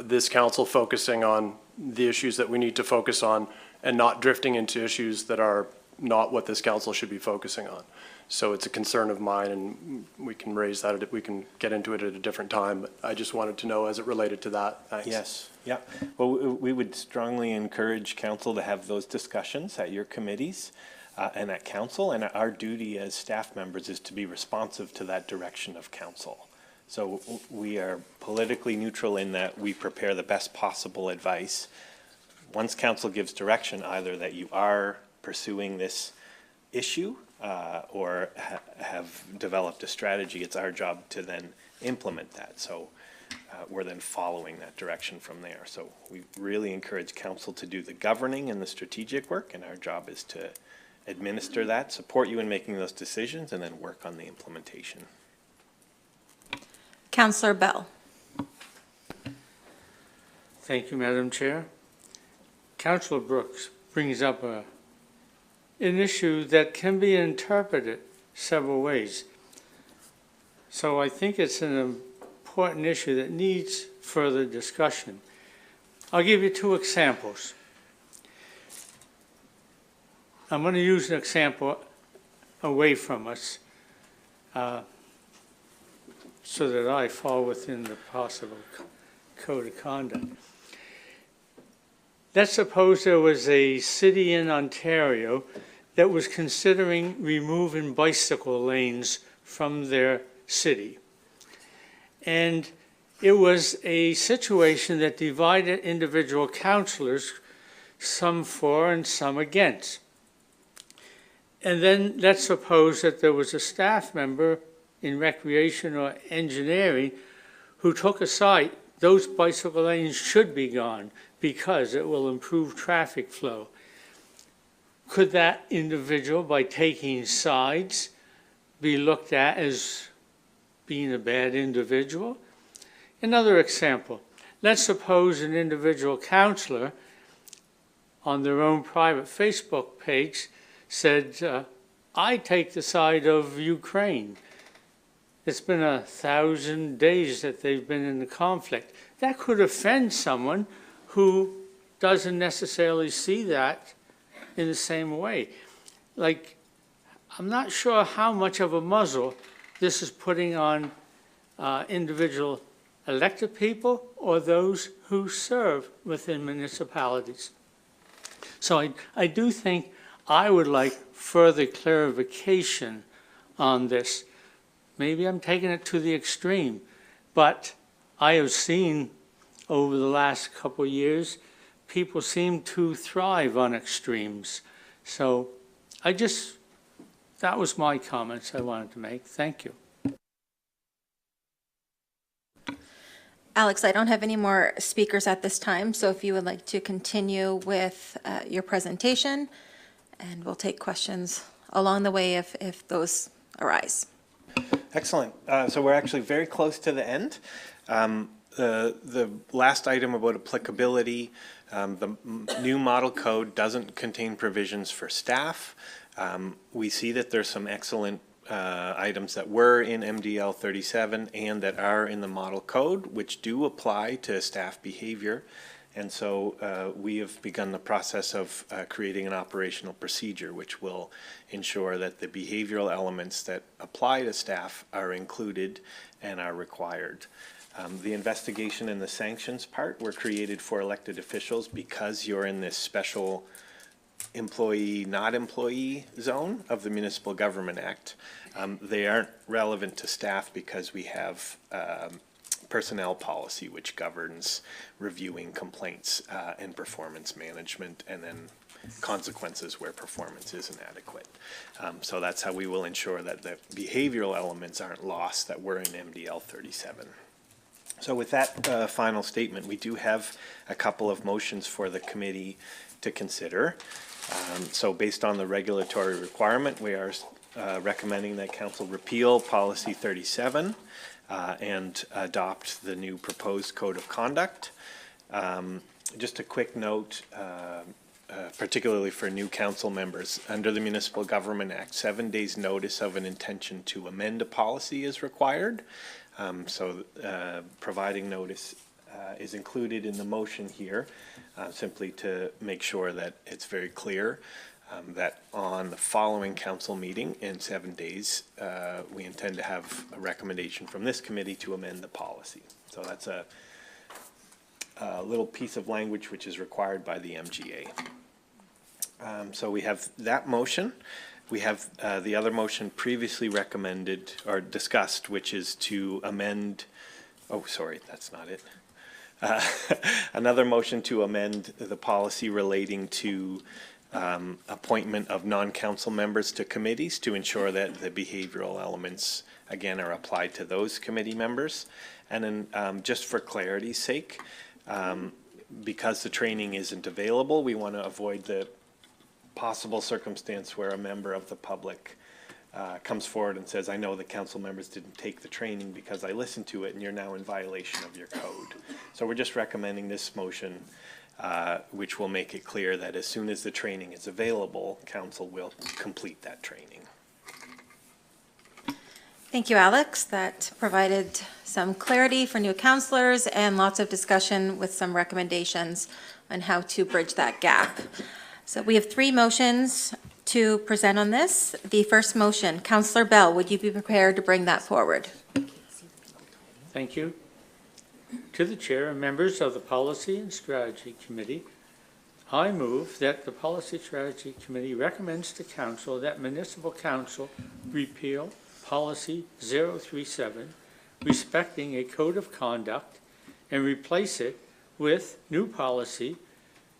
this council focusing on the issues that we need to focus on and not drifting into issues that are not what this council should be focusing on. So it's a concern of mine, and we can raise that, we can get into it at a different time, but I just wanted to know as it related to that. Thanks. Yes, yeah. Well, we would strongly encourage council to have those discussions at your committees and at council, and our duty as staff members is to be responsive to that direction of council. So we are politically neutral in that we prepare the best possible advice. Once council gives direction, either that you are pursuing this issue or have developed a strategy, it's our job to then implement that. So we're then following that direction from there. So we really encourage council to do the governing and the strategic work, and our job is to administer that, support you in making those decisions, and then work on the implementation. Councillor Bell. Thank you, Madam Chair. Councillor Brooks brings up an issue that can be interpreted several ways. So I think it's an important issue that needs further discussion. I'll give you two examples. I'm going to use an example away from us so that I fall within the possible code of conduct. Let's suppose there was a city in Ontario that was considering removing bicycle lanes from their city. And it was a situation that divided individual councillors, some for and some against. And then let's suppose that there was a staff member in recreation or engineering who took a side, those bicycle lanes should be gone because it will improve traffic flow. Could that individual, by taking sides, be looked at as being a bad individual? Another example, let's suppose an individual councillor on their own private Facebook page said, I take the side of Ukraine. It's been 1,000 days that they've been in the conflict. That could offend someone who doesn't necessarily see that in the same way. Like, I'm not sure how much of a muzzle this is putting on individual elected people or those who serve within municipalities. So I do think I would like further clarification on this. Maybe I'm taking it to the extreme, but I have seen over the last couple of years, people seem to thrive on extremes. So that was my comments I wanted to make. Thank you. Alex, I don't have any more speakers at this time, so if you would like to continue with your presentation, and we'll take questions along the way if those arise. Excellent. So we're actually very close to the end. The last item about applicability, the new model code doesn't contain provisions for staff. We see that there's some excellent items that were in MDL 37 and that are in the model code, which do apply to staff behavior. And so we have begun the process of creating an operational procedure which will ensure that the behavioral elements that apply to staff are included and are required. The investigation and the sanctions part were created for elected officials because you're in this special employee, not employee zone of the Municipal Government Act. They aren't relevant to staff because we have personnel policy which governs reviewing complaints and performance management, and then consequences where performance is inadequate. So that's how we will ensure that the behavioral elements aren't lost that were in MDL 37. So with that final statement, we do have a couple of motions for the committee to consider. So based on the regulatory requirement, we are recommending that council repeal policy 37 and adopt the new proposed code of conduct. Just a quick note, particularly for new council members, under the Municipal Government Act, 7 days notice of an intention to amend a policy is required. So providing notice is included in the motion here, simply to make sure that it's very clear that on the following council meeting in 7 days, we intend to have a recommendation from this committee to amend the policy. So that's a little piece of language which is required by the MGA. So we have that motion. We have the other motion previously recommended or discussed, which is to amend, oh, sorry, that's not it. Another motion to amend the policy relating to appointment of non-council members to committees to ensure that the behavioral elements, again, are applied to those committee members. And then just for clarity's sake, because the training isn't available, we want to avoid the possible circumstance where a member of the public comes forward and says, I know the council members didn't take the training because I listened to it and you're now in violation of your code. So we're just recommending this motion, which will make it clear that as soon as the training is available, council will complete that training. Thank you, Alex. That provided some clarity for new counselors and lots of discussion with some recommendations on how to bridge that gap. So we have 3 motions to present on this. The first motion, Councillor Bell, would you be prepared to bring that forward? Thank you. To the chair and members of the Policy and Strategy Committee, I move that the Policy Strategy Committee recommends to Council that Municipal Council repeal Policy 037, respecting a code of conduct, and replace it with new policy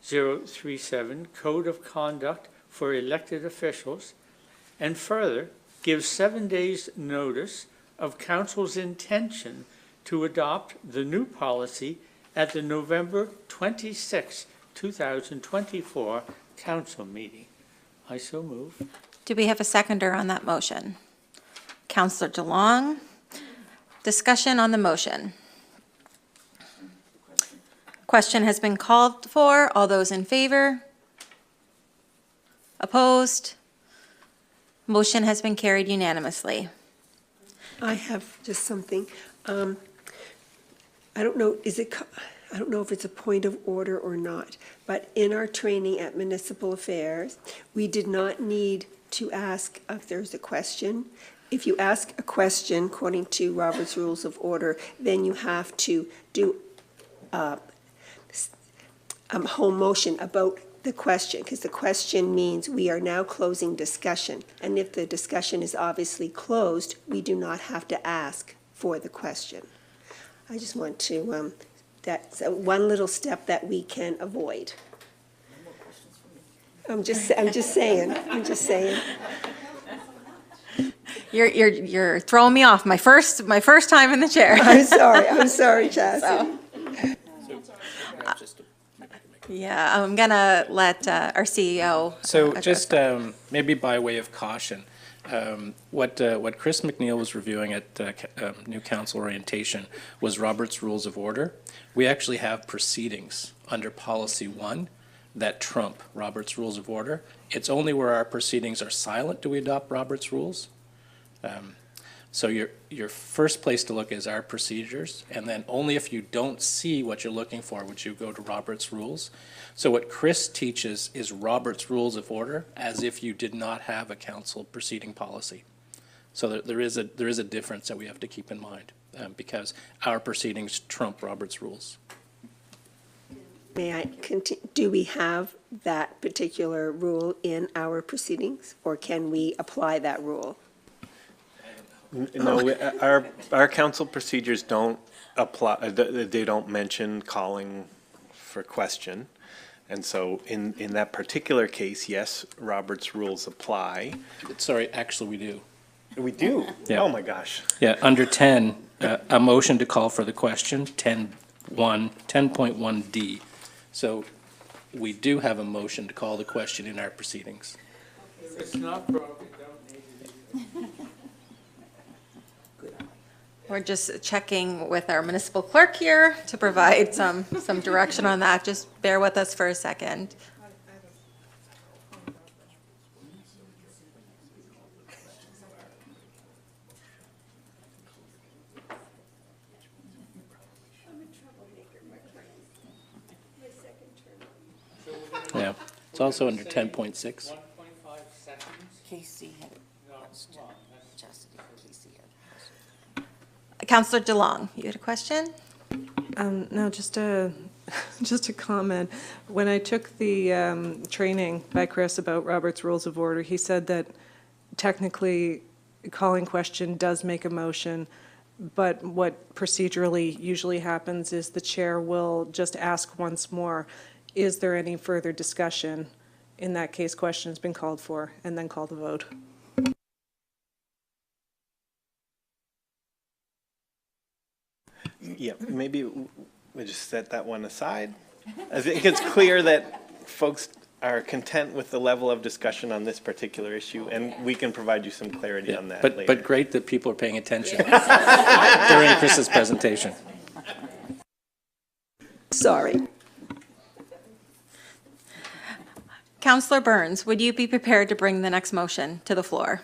037, Code of Conduct for Elected Officials, and further give 7 days' notice of Council's intention to adopt the new policy at the November 26, 2024 Council meeting. I so move. Do we have a seconder on that motion? Councillor DeLong. Discussion on the motion. Question has been called for. All those in favor? Opposed? Motion has been carried unanimously. I have just something. I don't know, I don't know if it's a point of order or not, but in our training at Municipal Affairs, we did not need to ask if there's a question. If you ask a question, according to Robert's Rules of Order, then you have to do a whole motion about the question, because the question means we are now closing discussion. And if the discussion is obviously closed, we do not have to ask for the question. I just want to, that's one little step that we can avoid. I'm just saying. You're throwing me off. My first time in the chair. I'm sorry, Chastity. Yeah, I'm gonna let our CEO. So address just that. maybe by way of caution, what Chris McNeil was reviewing at new council orientation was Robert's Rules of Order. We actually have proceedings under Policy 1 that trump Robert's Rules of Order. It's only where our proceedings are silent do we adopt Robert's Rules. So your first place to look is our procedures, and then only if you don't see what you're looking for would you go to Robert's Rules. So what Chris teaches is Robert's Rules of Order as if you did not have a council proceeding policy. So there is a difference that we have to keep in mind because our proceedings trump Robert's Rules. May I continue? Do we have that particular rule in our proceedings, or can we apply that rule? No, our council procedures don't apply, they don't mention calling for question. And so in that particular case, yes, Robert's rules apply. Sorry, actually we do. We do? Yeah. Oh my gosh. Yeah, under 10, a motion to call for the question, 10.1D. So we do have a motion to call the question in our proceedings. If it's not broken, don't need it. We're just checking with our municipal clerk here to provide some direction on that. Just bear with us for a second. Yeah, it's also under 10.6. 1.5 seconds? Casey had Councillor DeLong, you had a question? No, just a comment. When I took the training by Chris about Robert's Rules of Order, he said that technically calling question does make a motion, but what procedurally usually happens is the chair will just ask once more, is there any further discussion? In that case, question has been called for, and then call the vote. Yeah, maybe we just set that one aside. I think it's clear that folks are content with the level of discussion on this particular issue, and we can provide you some clarity on that later. But great that people are paying attention during Chris's presentation. Sorry. Counselor Burns, would you be prepared to bring the next motion to the floor?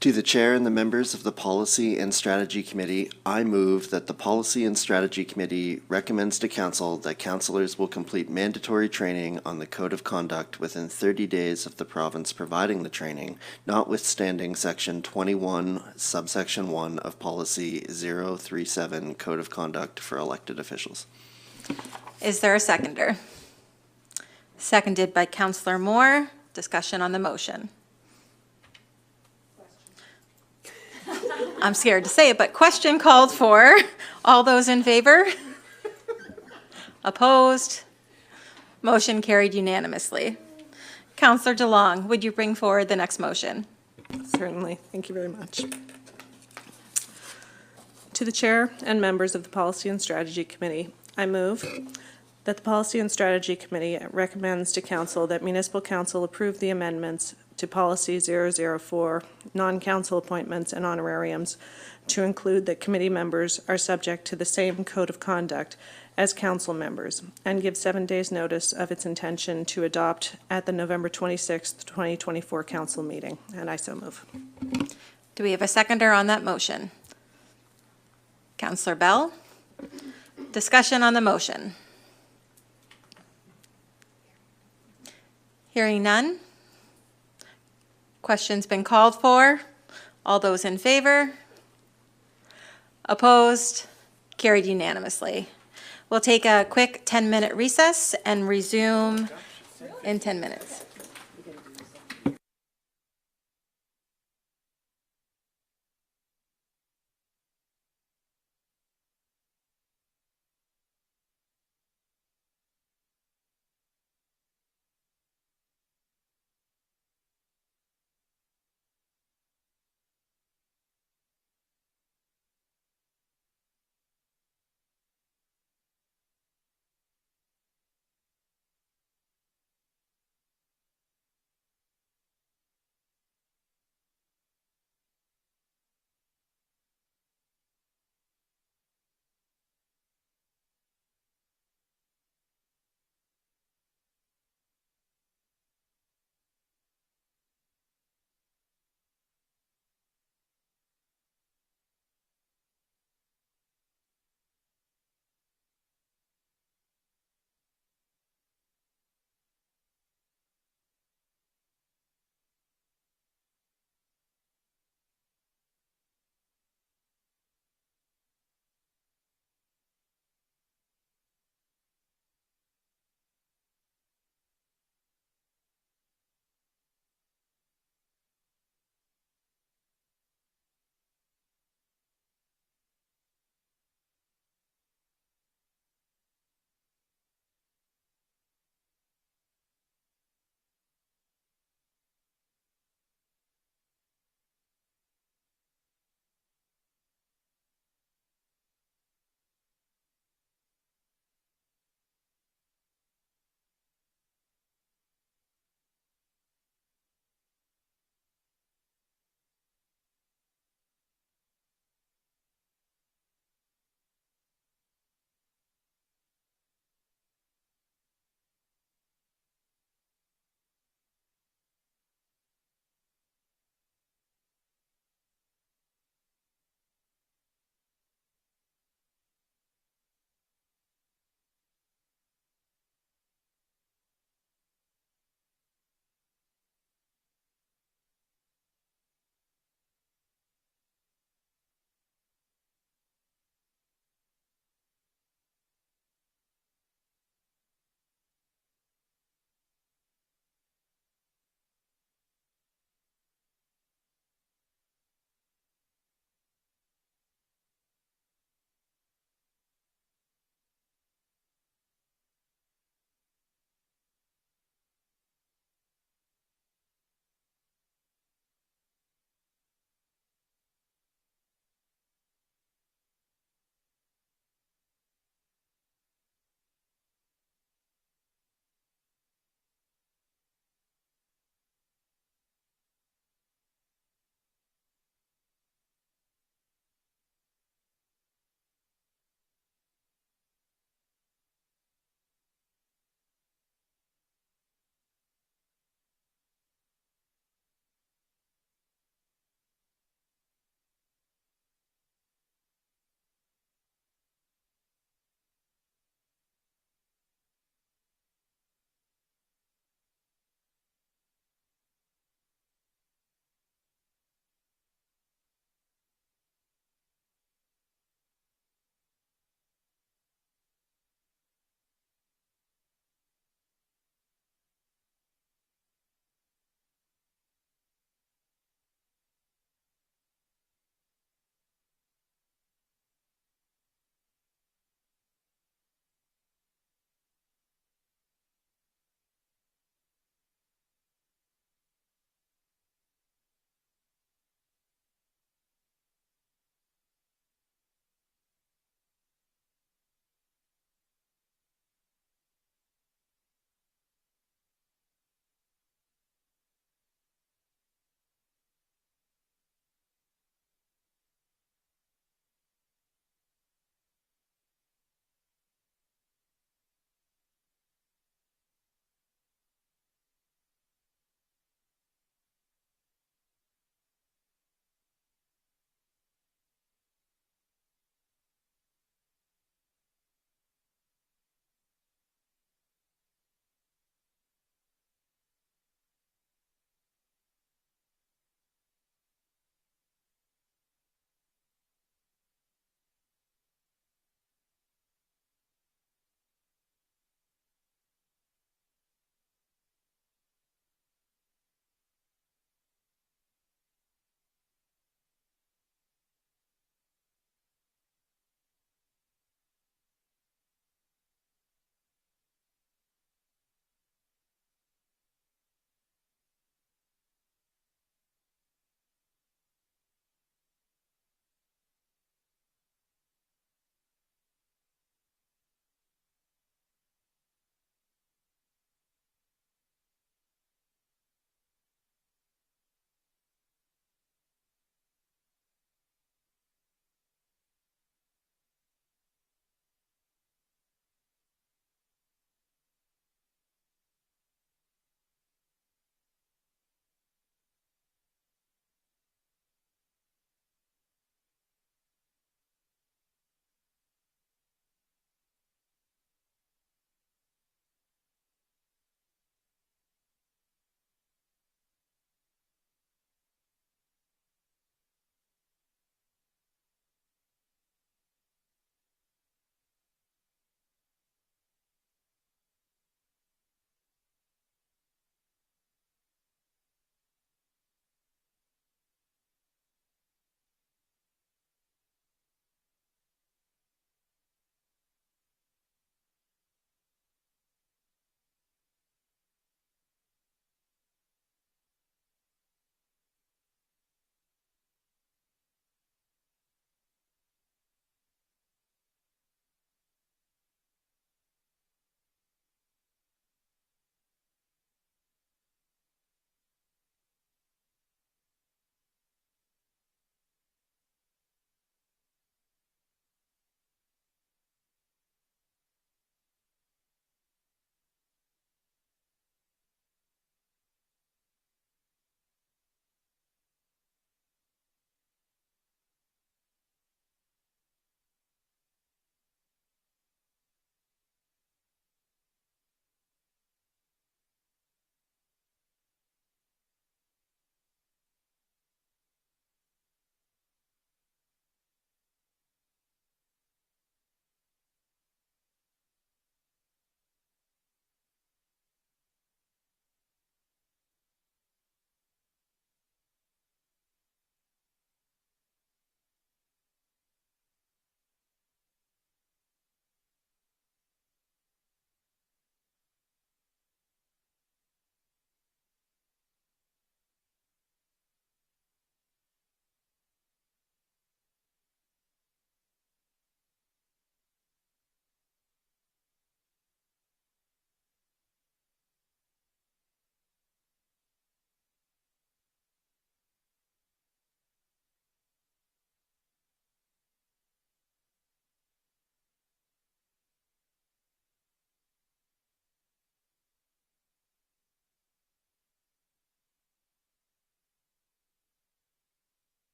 To the Chair and the members of the Policy and Strategy Committee, I move that the Policy and Strategy Committee recommends to Council that councillors will complete mandatory training on the Code of Conduct within 30 days of the province providing the training, notwithstanding Section 21, subsection 1 of Policy 037, Code of Conduct for elected officials. Is there a seconder? Seconded by Counselor Moore. Discussion on the motion. I'm scared to say it, but question called for. All those in favor? Opposed? Motion carried unanimously. Counselor DeLong, would you bring forward the next motion? Certainly. Thank you very much. To the Chair and members of the Policy and Strategy Committee, I move that the Policy and Strategy Committee recommends to Council that Municipal Council approve the amendments to Policy 004, non-council appointments and honorariums, to include that committee members are subject to the same code of conduct as council members, and give 7 days' notice of its intention to adopt at the November 26th, 2024 council meeting. And I so move. Do we have a seconder on that motion? Counselor Bell? Discussion on the motion. Hearing none. Question's been called for. All those in favor? Opposed? Carried unanimously. We'll take a quick 10-minute recess and resume in 10 minutes.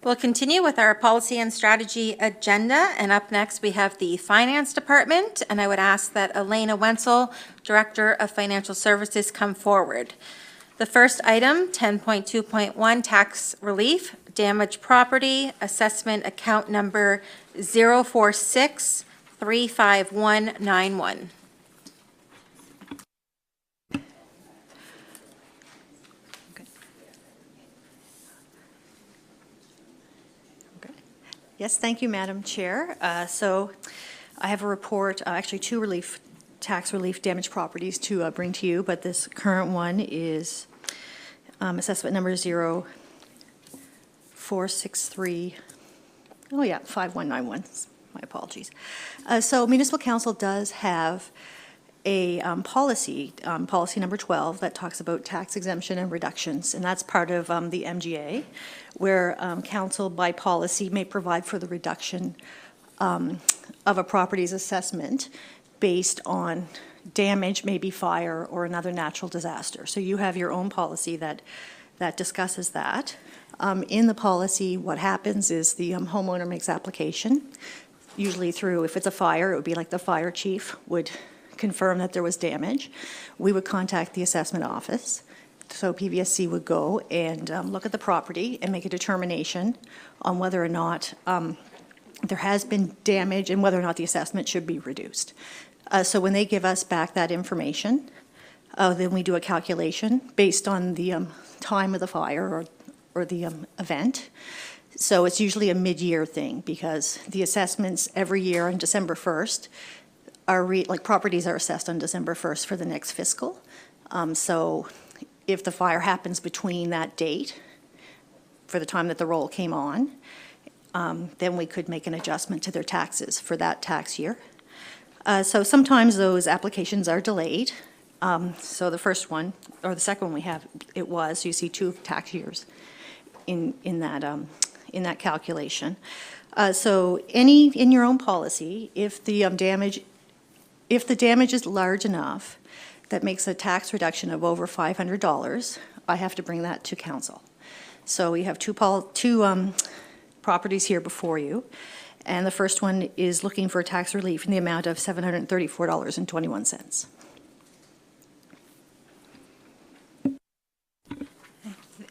We'll continue with our policy and strategy agenda, and up next, we have the Finance Department, and I would ask that Elena Wenzel, Director of Financial Services, come forward. The first item, 10.2.1, tax relief, damaged property, assessment account number 046-35191. Yes, thank you, Madam Chair. So I have a report, actually two tax relief damaged properties to bring to you, but this current one is assessment number 0463, 5191, my apologies. So Municipal Council does have a policy number 12, that talks about tax exemption and reductions, and that's part of the MGA, where council by policy may provide for the reduction of a property's assessment based on damage, maybe fire or another natural disaster. So you have your own policy that discusses that. In the policy, what happens is the homeowner makes application, usually through, if it's a fire, it would be like the fire chief would confirm that there was damage. We would contact the assessment office. So PVSC would go and look at the property and make a determination on whether or not there has been damage and whether or not the assessment should be reduced. So when they give us back that information, then we do a calculation based on the time of the fire or the event. So it's usually a mid-year thing, because the assessments every year on December 1st properties are assessed on December 1st for the next fiscal. So if the fire happens between that date, for the time that the roll came on, then we could make an adjustment to their taxes for that tax year. So sometimes those applications are delayed. So the first one, or the second one we have, you see 2 tax years in that calculation. So in your own policy, if the damage is large enough that makes a tax reduction of over $500, I have to bring that to council. So we have two properties here before you, and the first one is looking for tax relief in the amount of $734.21.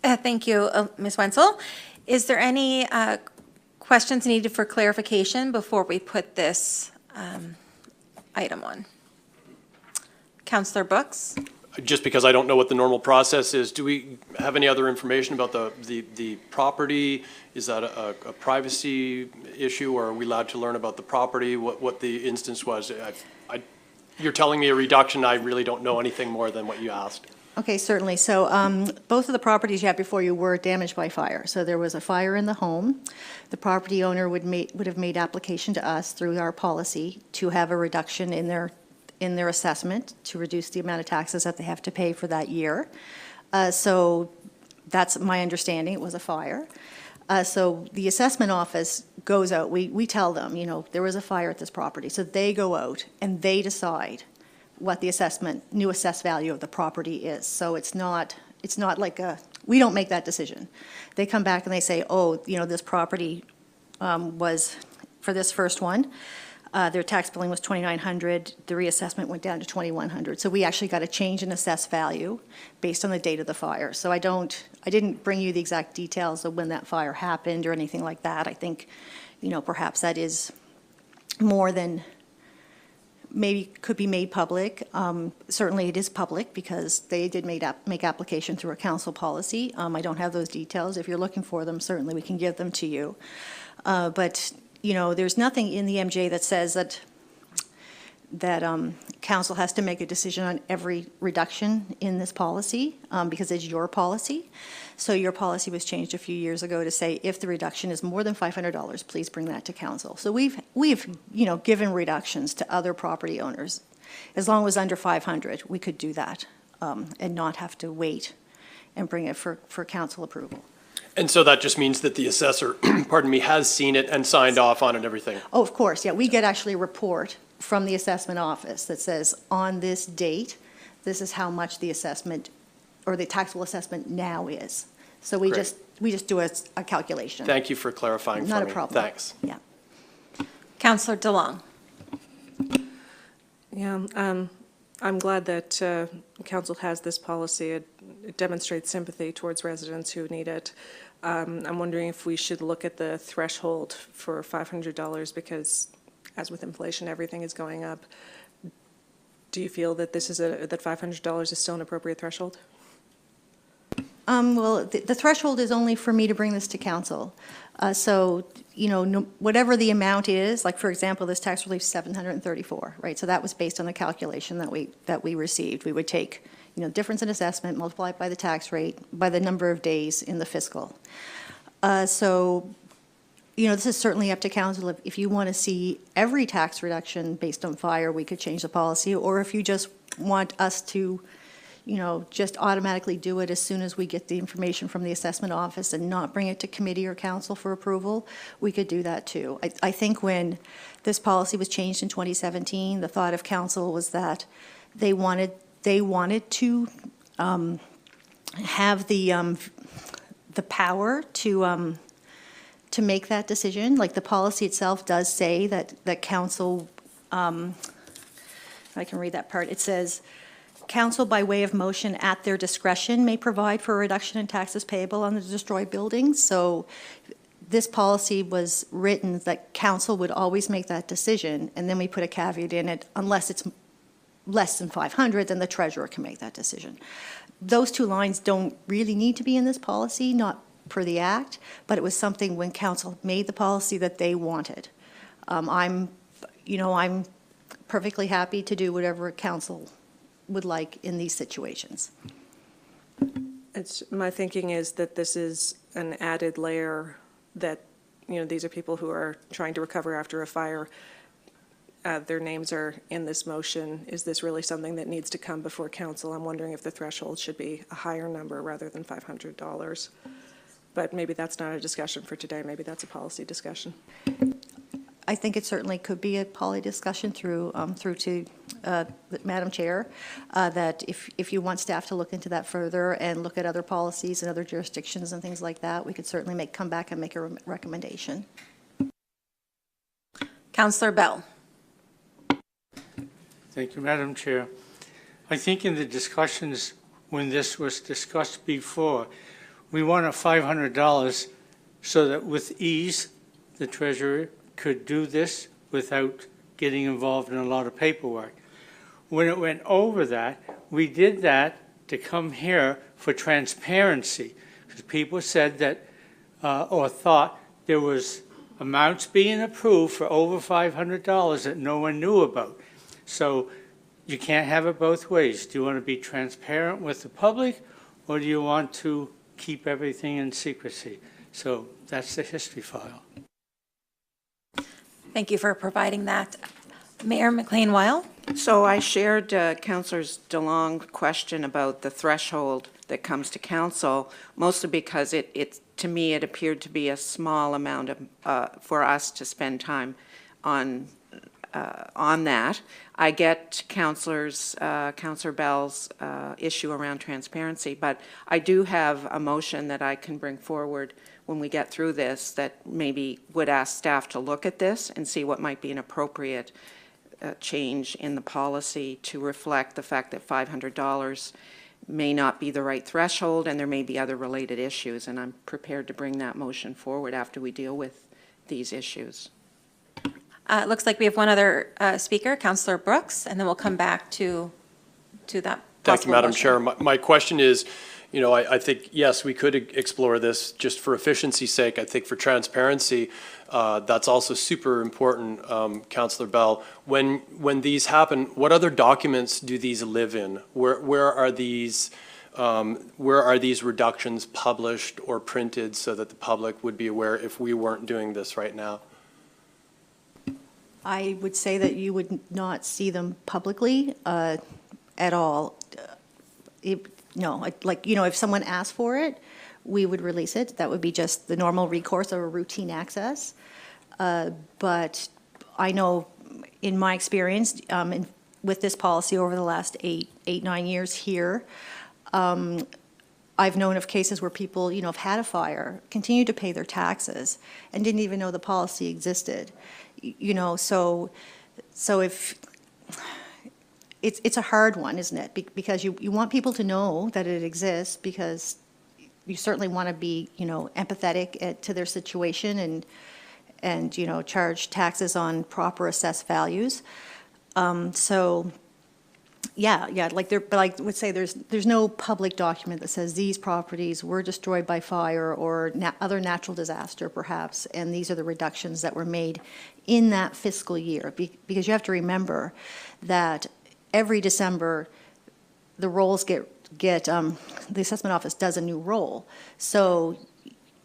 Thank you, Ms. Wenzel. Is there any questions needed for clarification before we put this item on? Councillor Brooks? Just because I don't know what the normal process is, do we have any other information about the property? Is that a privacy issue, or are we allowed to learn about the property, what the instance was? You're telling me a reduction, I really don't know anything more than what you asked. Okay, certainly. So both of the properties you had before you were damaged by fire. So there was a fire in the home. The property owner would have made application to us through our policy to have a reduction in their assessment to reduce the amount of taxes that they have to pay for that year. So that's my understanding. It was a fire. So the assessment office goes out. We tell them, there was a fire at this property. So they go out and they decide what the new assessed value of the property is. So it's not like we don't make that decision. They come back and they say, this property was, for this first one, their tax billing was $2,900, the reassessment went down to $2,100. So we actually got a change in assessed value based on the date of the fire. So I didn't bring you the exact details of when that fire happened or anything like that. I think, perhaps that is more than maybe could be made public. Certainly it is public because they did make application through a council policy. I don't have those details. If you're looking for them, certainly we can give them to you. But there's nothing in the MJ that says that council has to make a decision on every reduction in this policy because it's your policy. So your policy was changed a few years ago to say if the reduction is more than $500, please bring that to council. So we've given reductions to other property owners. As long as under 500, we could do that and not have to wait and bring it for council approval. And so that just means that the assessor, has seen it and signed off on it and everything? Oh, of course, yeah. We get actually a report from the assessment office that says on this date, this is how much the assessment or the taxable assessment now is. So we do a calculation. Thank you for clarifying for me. Not a problem. Thanks. Yeah. Counselor DeLong. Yeah, I'm glad that council has this policy. It demonstrates sympathy towards residents who need it. I'm wondering if we should look at the threshold for $500 because, as with inflation, everything is going up. Do you feel that that $500 is still an appropriate threshold? Well, the threshold is only for me to bring this to council. So, you know, whatever the amount is, like, for example, this tax relief is $734, right? So that was based on the calculation that we received. We would take, you know, difference in assessment, multiply it by the tax rate, by the number of days in the fiscal. So, you know, this is certainly up to council. If you want to see every tax reduction based on fire, we could change the policy. Or if you just want us to, you know, just automatically do it as soon as we get the information from the assessment office and not bring it to committee or council for approval, we could do that too. I think when this policy was changed in 2017, the thought of council was that they wanted to have the power to make that decision. Like, the policy itself does say that council, I can read that part. It says, council, by way of motion at their discretion, may provide for a reduction in taxes payable on the destroyed buildings. So this policy was written that council would always make that decision, and then we put a caveat in it, unless it's less than 500, then the treasurer can make that decision. Those two lines don't really need to be in this policy, not per the act, but it was something when council made the policy that they wanted. I'm perfectly happy to do whatever council would like in these situations. My thinking is that this is an added layer that, you know, these are people who are trying to recover after a fire. Their names are in this motion. Is this really something that needs to come before council? I'm wondering if the threshold should be a higher number rather than $500. But maybe that's not a discussion for today. Maybe that's a policy discussion. I think it certainly could be a policy discussion through to Madam Chair, that if you want staff to look into that further and look at other policies and other jurisdictions and things like that, we could certainly come back and make a recommendation. Councillor Bell. Thank you, Madam Chair. I think in the discussions when this was discussed before, we wanted $500 so that with ease, the treasurer could do this without getting involved in a lot of paperwork. When it went over that, we did that to come here for transparency, because people said that, or thought there was amounts being approved for over $500 that no one knew about. So you can't have it both ways. Do you want to be transparent with the public, or do you want to keep everything in secrecy? So that's the history file. Thank you for providing that. Mayor McLean-Weil. So I shared Councillor DeLong's question about the threshold that comes to council, mostly because to me it appeared to be a small amount of for us to spend time on that. I get Councillor Bell's issue around transparency, but I do have a motion that I can bring forward when we get through this that maybe would ask staff to look at this and see what might be an appropriate change in the policy to reflect the fact that $500 may not be the right threshold and there may be other related issues, and I'm prepared to bring that motion forward after we deal with these issues. It looks like we have one other speaker, Councillor Brooks, and then we'll come back to that. Thank you, Madam motion. Chair. My question is, you know, I think, yes, we could explore this just for efficiency's sake. I think for transparency, that's also super important, Councillor Bell. When these happen, what other documents do these live in? Where are these reductions published or printed so that the public would be aware if we weren't doing this right now? I would say that you would not see them publicly at all. No, like, you know, if someone asked for it, we would release it. That would be just the normal recourse or a routine access. But I know in my experience with this policy over the last 8, 9 years here, I've known of cases where people, have had a fire, continued to pay their taxes, and didn't even know the policy existed. So if, it's a hard one, isn't it? Because you want people to know that it exists, because you certainly want to be, empathetic to their situation and charge taxes on proper assessed values. But I would say there's no public document that says these properties were destroyed by fire or other natural disaster perhaps, and these are the reductions that were made in that fiscal year. Because you have to remember that every December, the rolls the assessment office does a new roll. So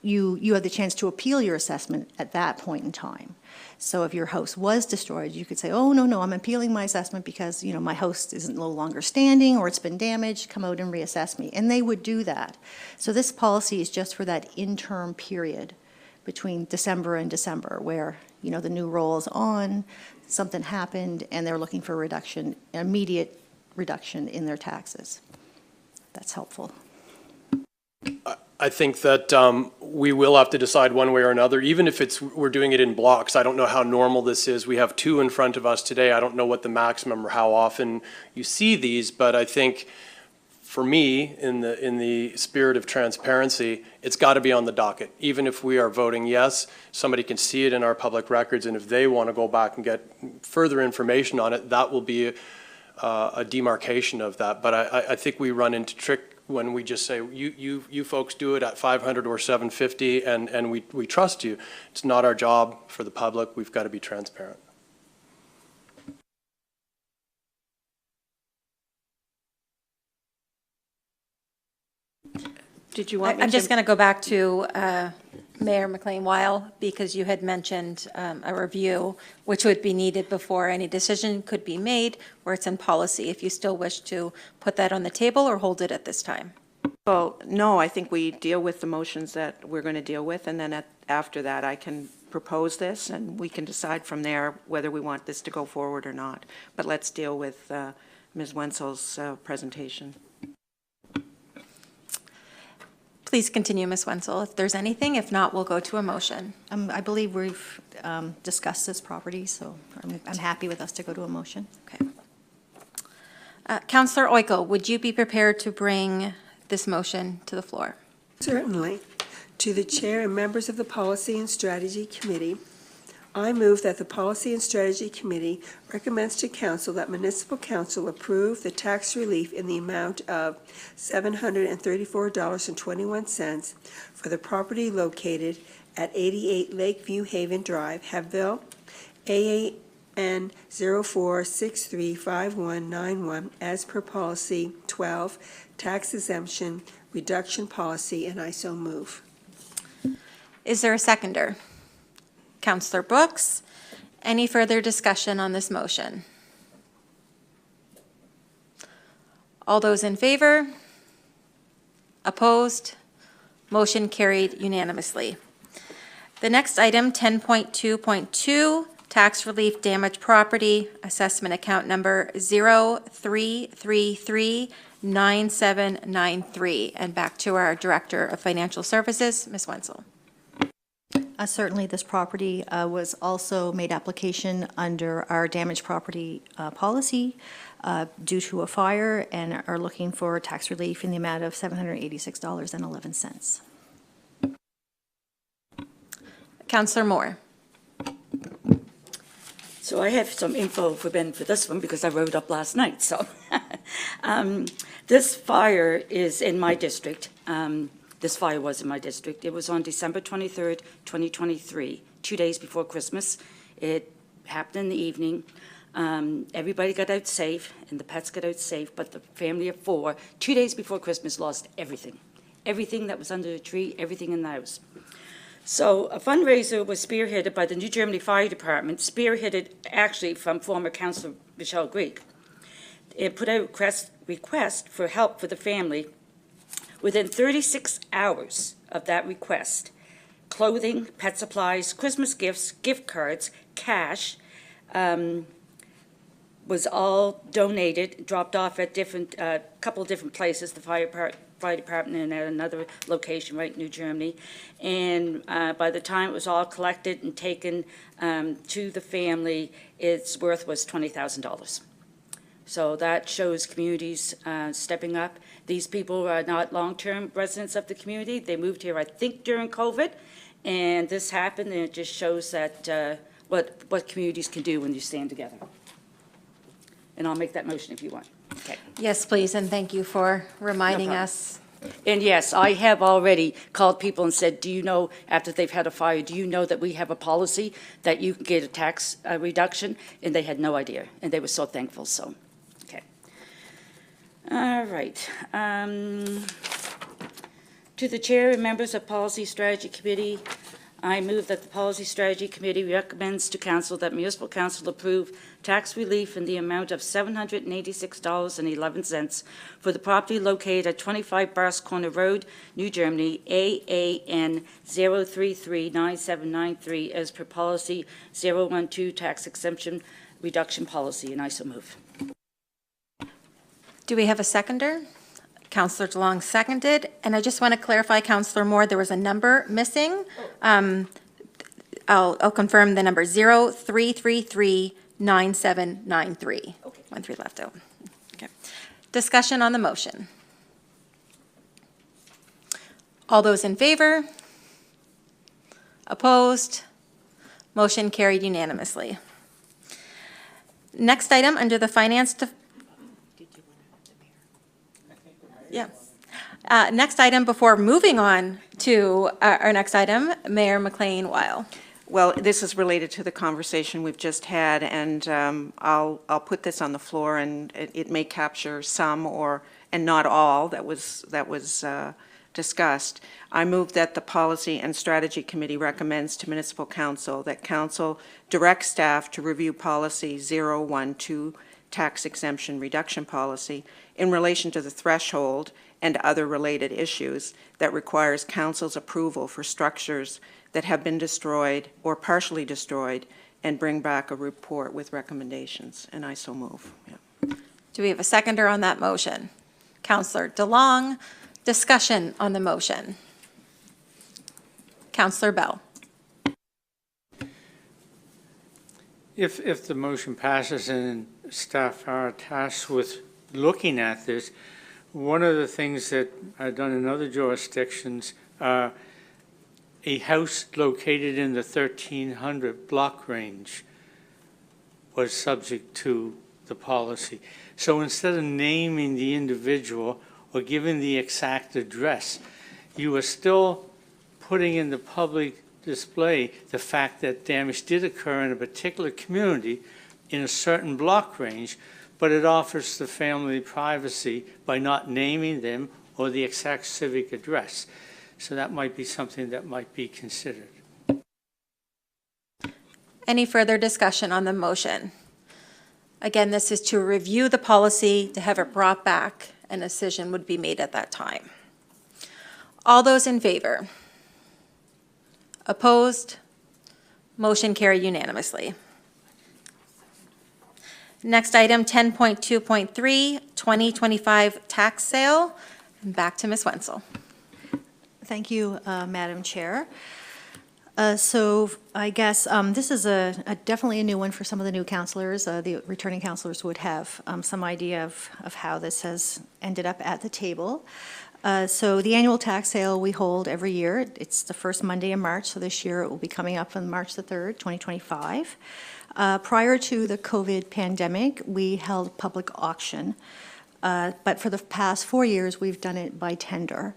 you have the chance to appeal your assessment at that point in time. So if your house was destroyed, you could say, oh, no, I'm appealing my assessment because, my house isn't no longer standing or it's been damaged, come out and reassess me. And they would do that. So this policy is just for that interim period between December and December where, the new roll is on, something happened, and they're looking for a reduction, immediate reduction in their taxes. That's helpful. I think that we will have to decide one way or another, even if we're doing it in blocks. I don't know how normal this is. We have two in front of us today. I don't know what the maximum or how often you see these, but I think for me, in the spirit of transparency, it's got to be on the docket. Even if we are voting yes, somebody can see it in our public records, and if they want to go back and get further information on it, that will be a demarcation of that. But I think we run into trick when we just say, you folks do it at 500 or 750, and we trust you. It's not our job for the public. We've got to be transparent. Did you want me to? I'm just going to go back to Mayor McLean-Weil, because you had mentioned a review, which would be needed before any decision could be made, where it's in policy, if you still wish to put that on the table or hold it at this time. Well, no, I think we deal with the motions that we're going to deal with, and then after that, I can propose this, and we can decide from there whether we want this to go forward or not. But let's deal with Ms. Wenzel's presentation. Please continue, Ms. Wenzel, if there's anything. If not, we'll go to a motion. I believe we've discussed this property, so I'm happy with us to go to a motion. Okay. Councillor Oiko, would you be prepared to bring this motion to the floor? Certainly. To the Chair and members of the Policy and Strategy Committee, I move that the Policy and Strategy Committee recommends to Council that Municipal Council approve the tax relief in the amount of $734.21 for the property located at 88 Lakeview Haven Drive, Hebbville, AAN 04635191, as per Policy 12, Tax Exemption Reduction Policy, and I so move. Is there a seconder? Councillor Brooks, any further discussion on this motion? All those in favor? Opposed? Motion carried unanimously. The next item, 10.2.2, tax relief damaged property, assessment account number 03339793. And back to our Director of Financial Services, Ms. Wenzel. Certainly, this property was also made application under our damaged property policy due to a fire, and are looking for tax relief in the amount of $786.11. Councillor Moore. So I have some info for Ben for this one because I wrote up last night. So this fire is in my district. This fire was in my district. It was on December 23rd, 2023, 2 days before Christmas. It happened in the evening. Everybody got out safe, and the pets got out safe, but the family of 4, 2 days before Christmas, lost everything. Everything that was under the tree, everything in the house. So a fundraiser was spearheaded by the New Germany Fire Department, spearheaded actually from former Councillor Michelle Greek. It put out a request for help for the family. Within 36 hours of that request, clothing, pet supplies, Christmas gifts, gift cards, cash, was all donated, dropped off at couple of different places. The fire fire department and at another location, right, New Germany. And by the time it was all collected and taken to the family, its worth was $20,000. So that shows communities stepping up. These people are not long-term residents of the community. They moved here, I think, during COVID, and this happened, and it just shows that what communities can do when you stand together. And I'll make that motion if you want. Okay. Yes, please, and thank you for reminding problem. us. And yes, I have already called people and said, do you know, after they've had a fire, do you know that we have a policy that you can get a tax reduction? And they had no idea, and they were so thankful, so, okay. All right. To the chair and members of Policy Strategy Committee, I move that the Policy Strategy Committee recommends to Council that Municipal Council approve tax relief in the amount of $786.11 for the property located at 25 Bars Corner Road, New Germany, AAN 0339793 as per policy 012 tax exemption reduction policy, and I so move. Do we have a seconder? Councillor DeLong seconded, and I just want to clarify, Councillor Moore, there was a number missing. I'll confirm the number, 03339793. Okay. 13 left out. Okay. Discussion on the motion. All those in favor? Opposed? Motion carried unanimously. Next item under the Finance Yeah. Next item before moving on to our next item, Mayor McLean-Weil. Well, this is related to the conversation we've just had, and I'll put this on the floor, and it may capture some and not all that was discussed. I move that the Policy and Strategy Committee recommends to Municipal Council that Council direct staff to review Policy 012 tax exemption reduction policy in relation to the threshold and other related issues that requires Council's approval for structures that have been destroyed or partially destroyed, and bring back a report with recommendations, and I so move. Yeah. Do we have a seconder on that motion? Councillor DeLong, discussion on the motion. Councillor Bell. If the motion passes and staff are tasked with looking at this, one of the things that I've done in other jurisdictions, a house located in the 1300 block range was subject to the policy. So instead of naming the individual or giving the exact address, you are still putting in the public display the fact that damage did occur in a particular community in a certain block range, but it offers the family privacy by not naming them or the exact civic address. So that might be something that might be considered. Any further discussion on the motion? Again, this is to review the policy, to have it brought back, and a decision would be made at that time. All those in favor? Opposed? Motion carried unanimously. Next item, 10.2.3, 2025 tax sale. And back to Ms. Wenzel. Thank you, Madam Chair. So I guess this is definitely a new one for some of the new councilors. The returning councilors would have some idea of how this has ended up at the table. So the annual tax sale we hold every year, it's the first Monday in March, so this year it will be coming up on March the 3rd, 2025. Prior to the COVID pandemic, we held public auction, but for the past 4 years, we've done it by tender.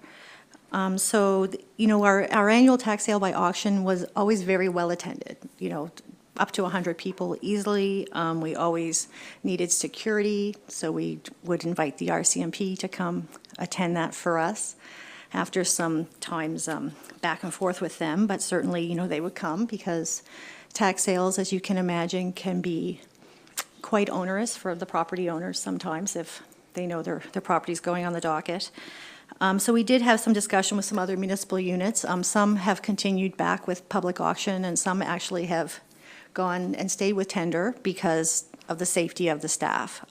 So, you know, our annual tax sale by auction was always very well attended, you know, up to 100 people easily. We always needed security, so we would invite the RCMP to come attend that for us after some times back and forth with them, but certainly, you know, they would come because tax sales, as you can imagine, can be quite onerous for the property owners sometimes if they know their property's going on the docket. So we did have some discussion with some other municipal units. Some have continued back with public auction, and some actually have gone and stayed with tender because of the safety of the staff.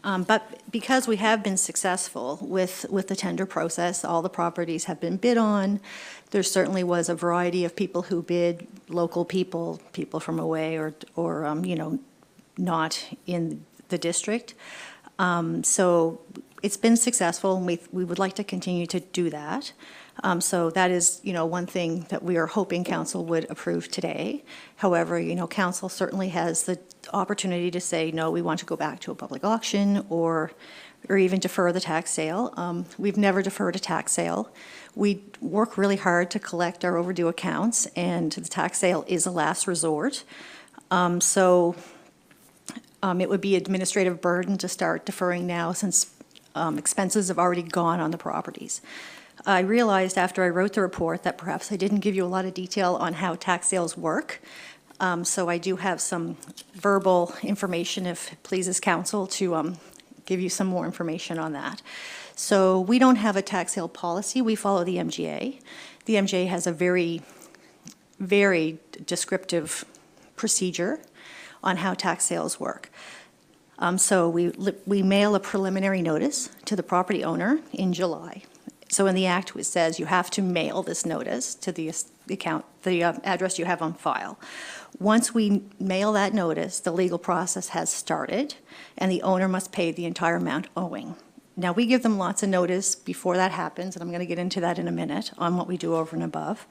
But because we have been successful with the tender process, all the properties have been bid on. There certainly was a variety of people who bid, local people, people from away or not in the district. So it's been successful, and we would like to continue to do that. So that is, one thing that we are hoping council would approve today. However, council certainly has the opportunity to say, no, we want to go back to a public auction or even defer the tax sale. We've never deferred a tax sale. We work really hard to collect our overdue accounts, and the tax sale is a last resort. So it would be administrative burden to start deferring now since expenses have already gone on the properties. I realized after I wrote the report that perhaps I didn't give you a lot of detail on how tax sales work. So I do have some verbal information, if it pleases council, to give you some more information on that. So we don't have a tax sale policy. We follow the MGA. The MGA has a very, very descriptive procedure on how tax sales work. So we mail a preliminary notice to the property owner in July. So in the act, it says you have to mail this notice to the address you have on file. Once we mail that notice, the legal process has started, and the owner must pay the entire amount owing. Now, we give them lots of notice before that happens, and I'm going to get into that in a minute on what we do over and above.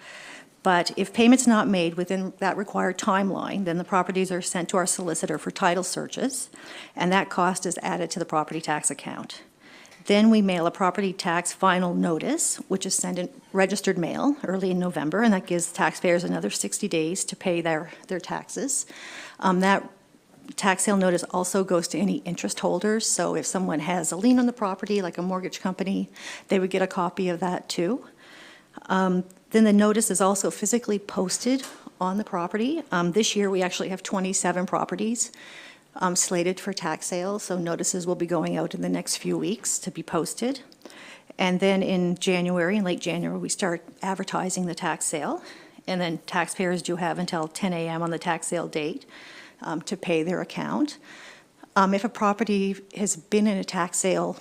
But if payment's not made within that required timeline, then the properties are sent to our solicitor for title searches, and that cost is added to the property tax account. Then we mail a property tax final notice, which is sent in registered mail early in November, and that gives taxpayers another 60 days to pay their taxes. That tax sale notice also goes to any interest holders, so if someone has a lien on the property, like a mortgage company, they would get a copy of that too. Then the notice is also physically posted on the property. This year, we actually have 27 properties slated for tax sales, so notices will be going out in the next few weeks to be posted. And then in January, in late January, we start advertising the tax sale, and then taxpayers do have until 10 a.m. on the tax sale date to pay their account. If a property has been in a tax sale,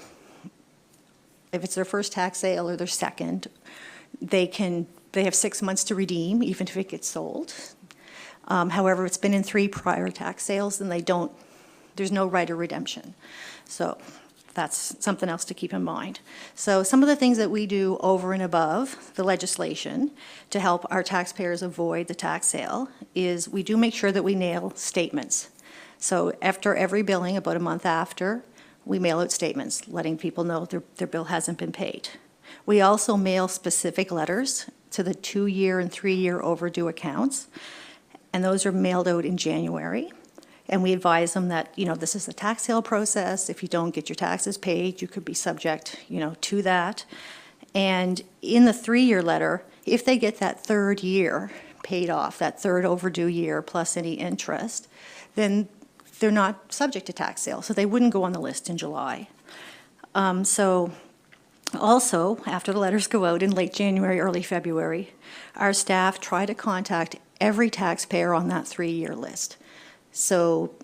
if it's their first tax sale or their second, they have 6 months to redeem, even if it gets sold. However, it's been in 3 prior tax sales, and there's no right of redemption. So that's something else to keep in mind. So some of the things that we do over and above the legislation to help our taxpayers avoid the tax sale is we do make sure that we nail statements. So after every billing, about a month after, we mail out statements letting people know their bill hasn't been paid. We also mail specific letters to the 2-year and 3-year overdue accounts, and those are mailed out in January. And we advise them that, this is the tax sale process. If you don't get your taxes paid, you could be subject, to that. And in the 3-year letter, if they get that 3rd year paid off, that 3rd overdue year plus any interest, then they're not subject to tax sale. So they wouldn't go on the list in July. So also, after the letters go out in late January, early February, our staff try to contact every taxpayer on that 3-year list. So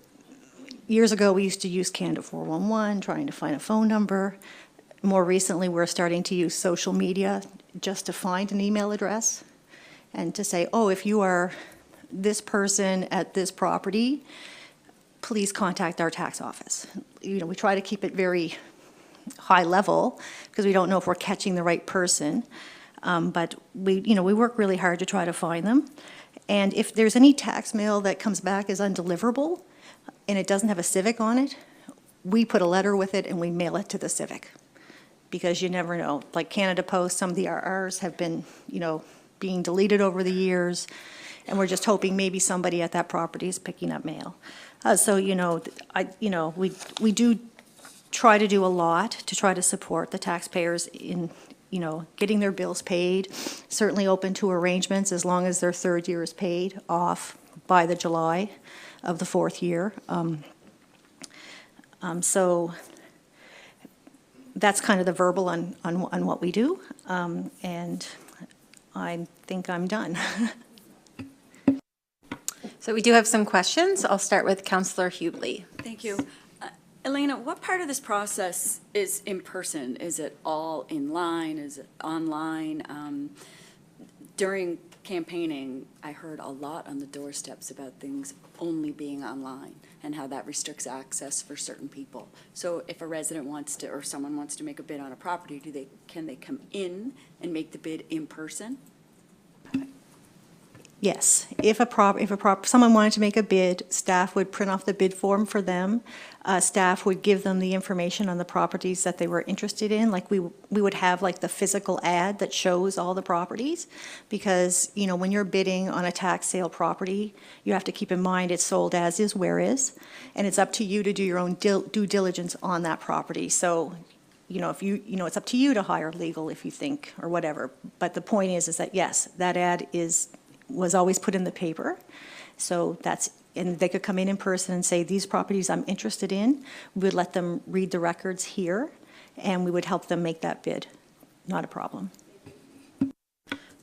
years ago, we used to use Canada 411, trying to find a phone number. More recently, we're starting to use social media just to find an email address and to say, oh, if you are this person at this property, please contact our tax office. We try to keep it very high level because we don't know if we're catching the right person. But we work really hard to try to find them. And if there's any tax mail that comes back as undeliverable and it doesn't have a civic on it, we put a letter with it and we mail it to the civic. Because you never know. Like Canada Post, some of the RRs have been, being deleted over the years, and we're just hoping maybe somebody at that property is picking up mail. So we do try to do a lot to try to support the taxpayers in getting their bills paid, certainly open to arrangements as long as their 3rd year is paid off by the July of the 4th year. So that's kind of the verbal on what we do, and I think I'm done. So we do have some questions. I'll start with Councillor Hubley. Thank you. Elena, what part of this process is in person? Is it all in line? Is it online? During campaigning, I heard a lot on the doorsteps about things only being online and how that restricts access for certain people. So if a resident wants to, or someone wants to make a bid on a property, can they come in and make the bid in person? Yes, if someone wanted to make a bid, staff would print off the bid form for them. Staff would give them the information on the properties that they were interested in. Like we would have like the physical ad that shows all the properties. Because, you know, when you're bidding on a tax sale property, you have to keep in mind it's sold as is, where is. And it's up to you to do your own due diligence on that property. So, you know, it's up to you to hire legal if you think, or whatever. But the point is that yes, that ad was always put in the paper. So and they could come in person and say, these properties I'm interested in. We would let them read the records here, and we would help them make that bid. Not a problem.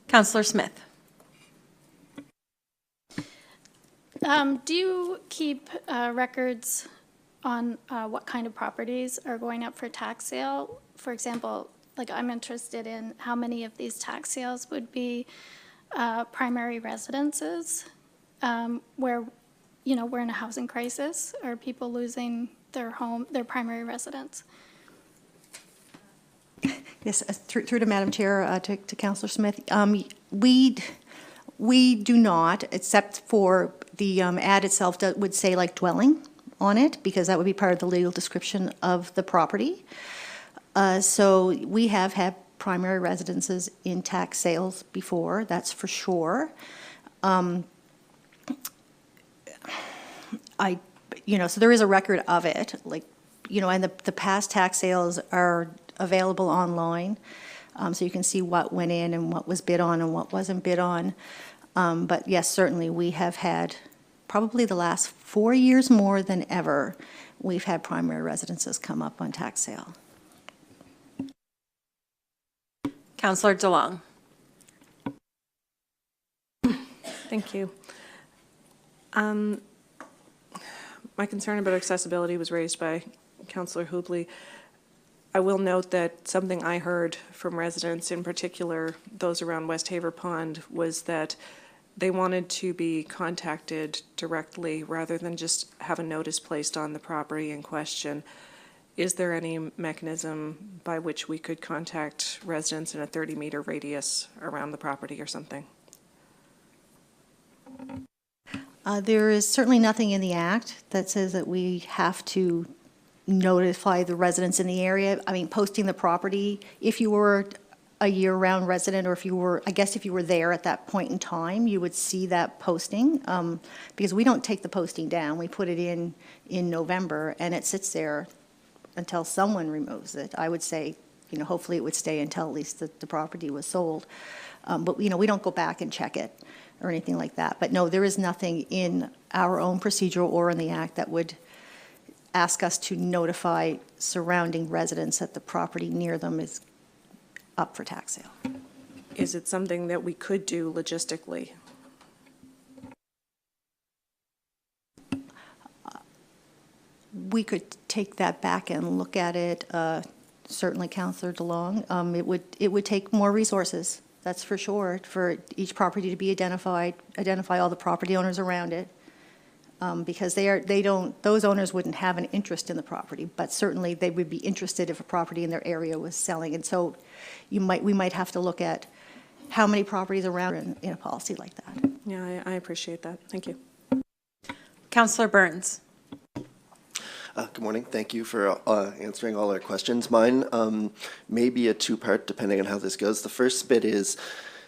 Councillor Smith. Do you keep records on what kind of properties are going up for tax sale? For example, like I'm interested in how many of these tax sales would be primary residences, where, you know, we're in a housing crisis, are people losing their primary residence? Yes, through to Madam Chair, to Councillor Smith. We do not, except for the ad itself that would say like dwelling on it, because that would be part of the legal description of the property. So we have had primary residences in tax sales before, that's for sure. So there is a record of it, like, you know, and the past tax sales are available online. So you can see what went in and what was bid on and what wasn't bid on. But yes, certainly we have had, probably the last 4 years more than ever, we've had primary residences come up on tax sale. Councillor DeLong. Thank you. My concern about accessibility was raised by Councillor Hubley. I will note that something I heard from residents, in particular those around West Haver Pond, was that they wanted to be contacted directly rather than just have a notice placed on the property in question. Is there any mechanism by which we could contact residents in a 30-meter radius around the property or something? There is certainly nothing in the Act that says that we have to notify the residents in the area. I mean, posting the property, if you were a year-round resident, or if you were there at that point in time, you would see that posting, because we don't take the posting down. We put it in November, and it sits there until someone removes it. I would say, you know, hopefully it would stay until at least the property was sold. But, you know, we don't go back and check it or anything like that. But no, there is nothing in our own procedure or in the Act that would ask us to notify surrounding residents that the property near them is up for tax sale. Is it something that we could do logistically? We could take that back and look at it, certainly, Councillor DeLong. It would take more resources, that's for sure, for each property to be identify all the property owners around it, because those owners wouldn't have an interest in the property, but certainly they would be interested if a property in their area was selling. And so we might have to look at how many properties around in a policy like that. Yeah, I appreciate that. Thank you. Councillor Burns. Good morning. Thank you for answering all our questions. Mine may be a two-part, depending on how this goes. The first bit is,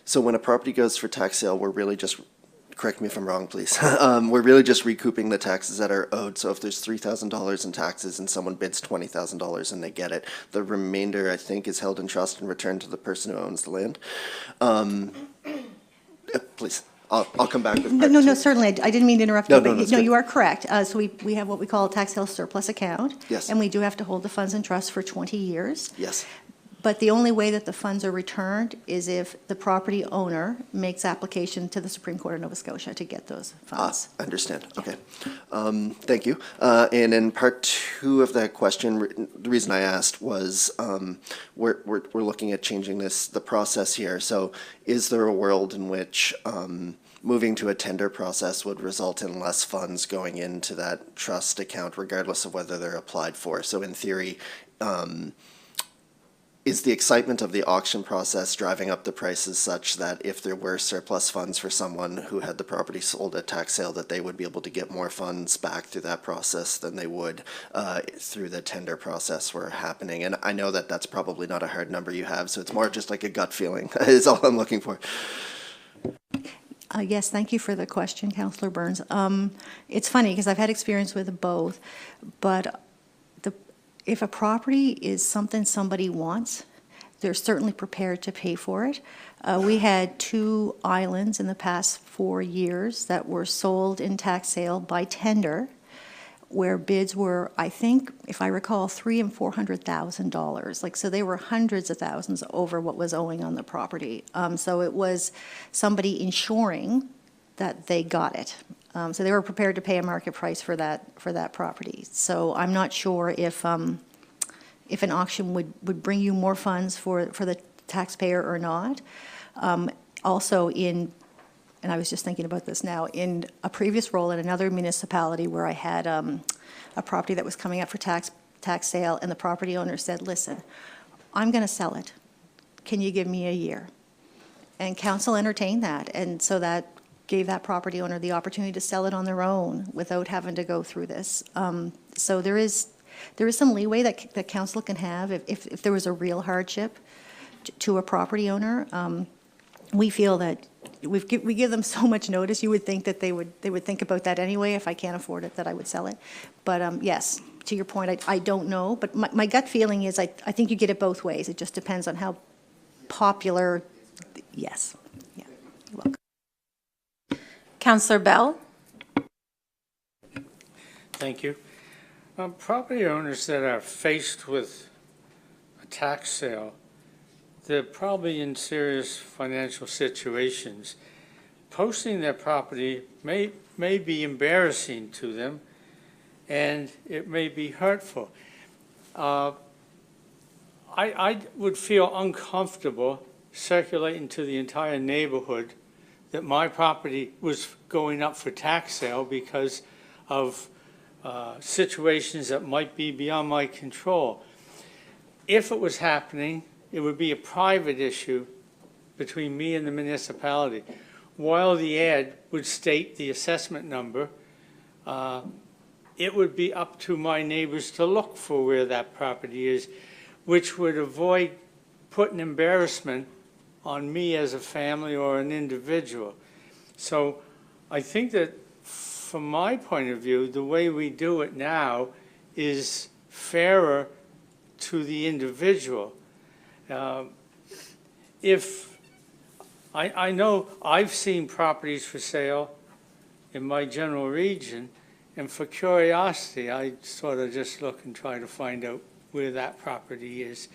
so when a property goes for tax sale, we're really just, correct me if I'm wrong, please, we're really just recouping the taxes that are owed. So if there's $3,000 in taxes and someone bids $20,000 and they get it, the remainder, I think, is held in trust and returned to the person who owns the land. Please. I'll come back with part No, two. certainly. I didn't mean to interrupt No, you, but that's no, good. you are correct. So we have what we call a tax sale surplus account. Yes. And we do have to hold the funds in trust for 20 years. Yes. But the only way that the funds are returned is if the property owner makes application to the Supreme Court of Nova Scotia to get those funds. Understand, okay. Thank you. And in part two of that question, the reason I asked was, we're looking at changing the process here. So is there a world in which moving to a tender process would result in less funds going into that trust account regardless of whether they're applied for? So in theory, is the excitement of the auction process driving up the prices such that if there were surplus funds for someone who had the property sold at tax sale, that they would be able to get more funds back through that process than they would through the tender process were happening? And I know that that's probably not a hard number you have, so it's more just like a gut feeling is all I'm looking for. Yes, thank you for the question, Councillor Burns. It's funny because I've had experience with both, but if a property is something somebody wants, they're certainly prepared to pay for it. We had 2 islands in the past 4 years that were sold in tax sale by tender, where bids were, I think, if I recall, $300,000 and $400,000. Like, so they were hundreds of thousands over what was owing on the property. So it was somebody ensuring that they got it. So they were prepared to pay a market price for that property. So I'm not sure if an auction would bring you more funds for the taxpayer or not. Also and I was just thinking about this now, in a previous role in another municipality where I had a property that was coming up for tax sale, and the property owner said, listen, I'm going to sell it. Can you give me a year? And council entertained that, and so that gave that property owner the opportunity to sell it on their own without having to go through this. So there is some leeway that council can have if there was a real hardship to a property owner. We feel that we give them so much notice. You would think that they would think about that anyway. If I can't afford it, that I would sell it. But yes, to your point, I don't know. But my gut feeling is I think you get it both ways. It just depends on how popular. Yes. Yeah. You're welcome. Councillor Bell? Thank you. Property owners that are faced with a tax sale, they're probably in serious financial situations. Posting their property may be embarrassing to them, and it may be hurtful. I would feel uncomfortable circulating to the entire neighborhood that my property was going up for tax sale because of situations that might be beyond my control. If it was happening, it would be a private issue between me and the municipality. While the ad would state the assessment number, it would be up to my neighbors to look for where that property is, which would avoid putting embarrassment on me as a family or an individual. So I think that from my point of view, the way we do it now is fairer to the individual. If I know I've seen properties for sale in my general region, and for curiosity, I sort of just look and try to find out where that property is.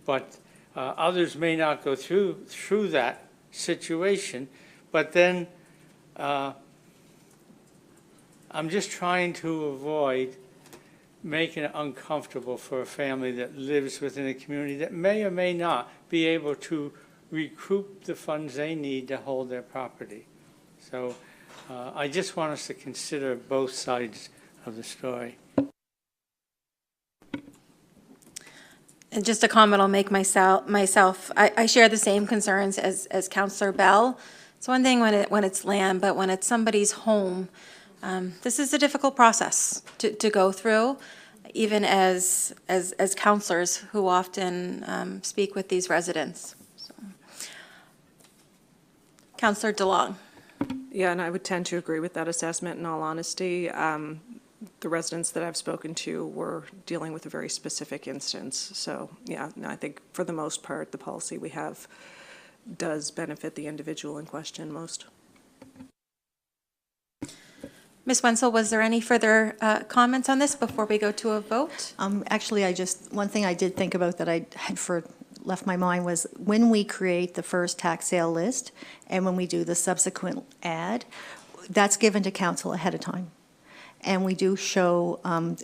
But others may not go through that situation, but then I'm just trying to avoid making it uncomfortable for a family that lives within a community that may or may not be able to recoup the funds they need to hold their property. So I just want us to consider both sides of the story. And just a comment I'll make myself, I share the same concerns as Councillor Bell. It's one thing when it's land, but when it's somebody's home, this is a difficult process to go through, even as councillors who often speak with these residents. So. Councillor DeLong. Yeah, and I would tend to agree with that assessment in all honesty. The residents that I've spoken to were dealing with a very specific instance. So, yeah, no, I think for the most part, the policy we have does benefit the individual in question most. Ms. Wenzel, was there any further comments on this before we go to a vote? Actually, one thing I did think about that I had left my mind was when we create the first tax sale list and when we do the subsequent ad, that's given to council ahead of time. And we do show,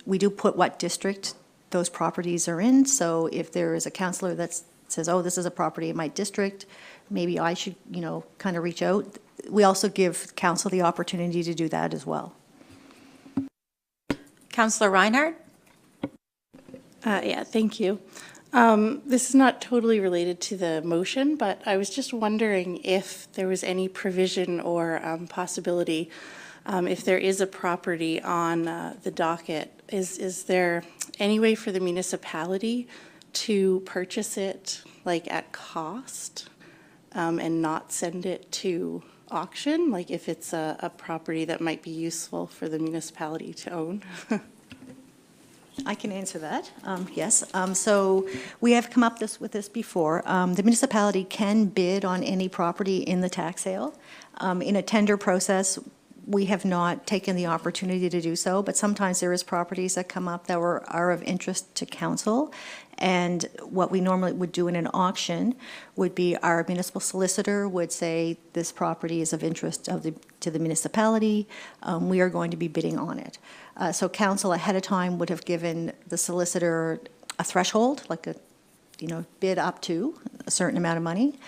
we do put what district those properties are in. So if there is a councillor that says, oh, this is a property in my district, maybe I should, kind of reach out. We also give council the opportunity to do that as well. Councillor Reinhardt? Yeah, thank you. This is not totally related to the motion, but I was just wondering if there was any provision or possibility, if there is a property on the docket, is there any way for the municipality to purchase it like at cost and not send it to auction? Like if it's a property that might be useful for the municipality to own? I can answer that, yes. So we have come up with this before. The municipality can bid on any property in the tax sale. In a tender process, we have not taken the opportunity to do so, but sometimes there is properties that come up that are of interest to council. And what we normally would do in an auction would be our municipal solicitor would say, this property is of interest to the municipality. We are going to be bidding on it. So council ahead of time would have given the solicitor a threshold, like a, bid up to a certain amount of money.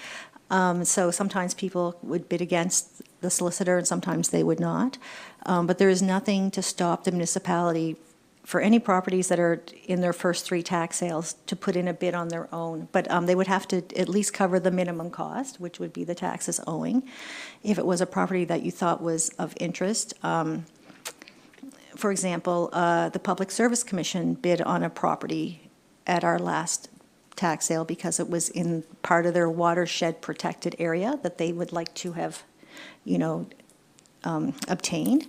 So sometimes people would bid against the solicitor and sometimes they would not. But there is nothing to stop the municipality for any properties that are in their first 3 tax sales to put in a bid on their own. But they would have to at least cover the minimum cost, which would be the taxes owing. If it was a property that you thought was of interest, for example, the Public Service Commission bid on a property at our last tax sale because it was in part of their watershed protected area that they would like to have, obtained.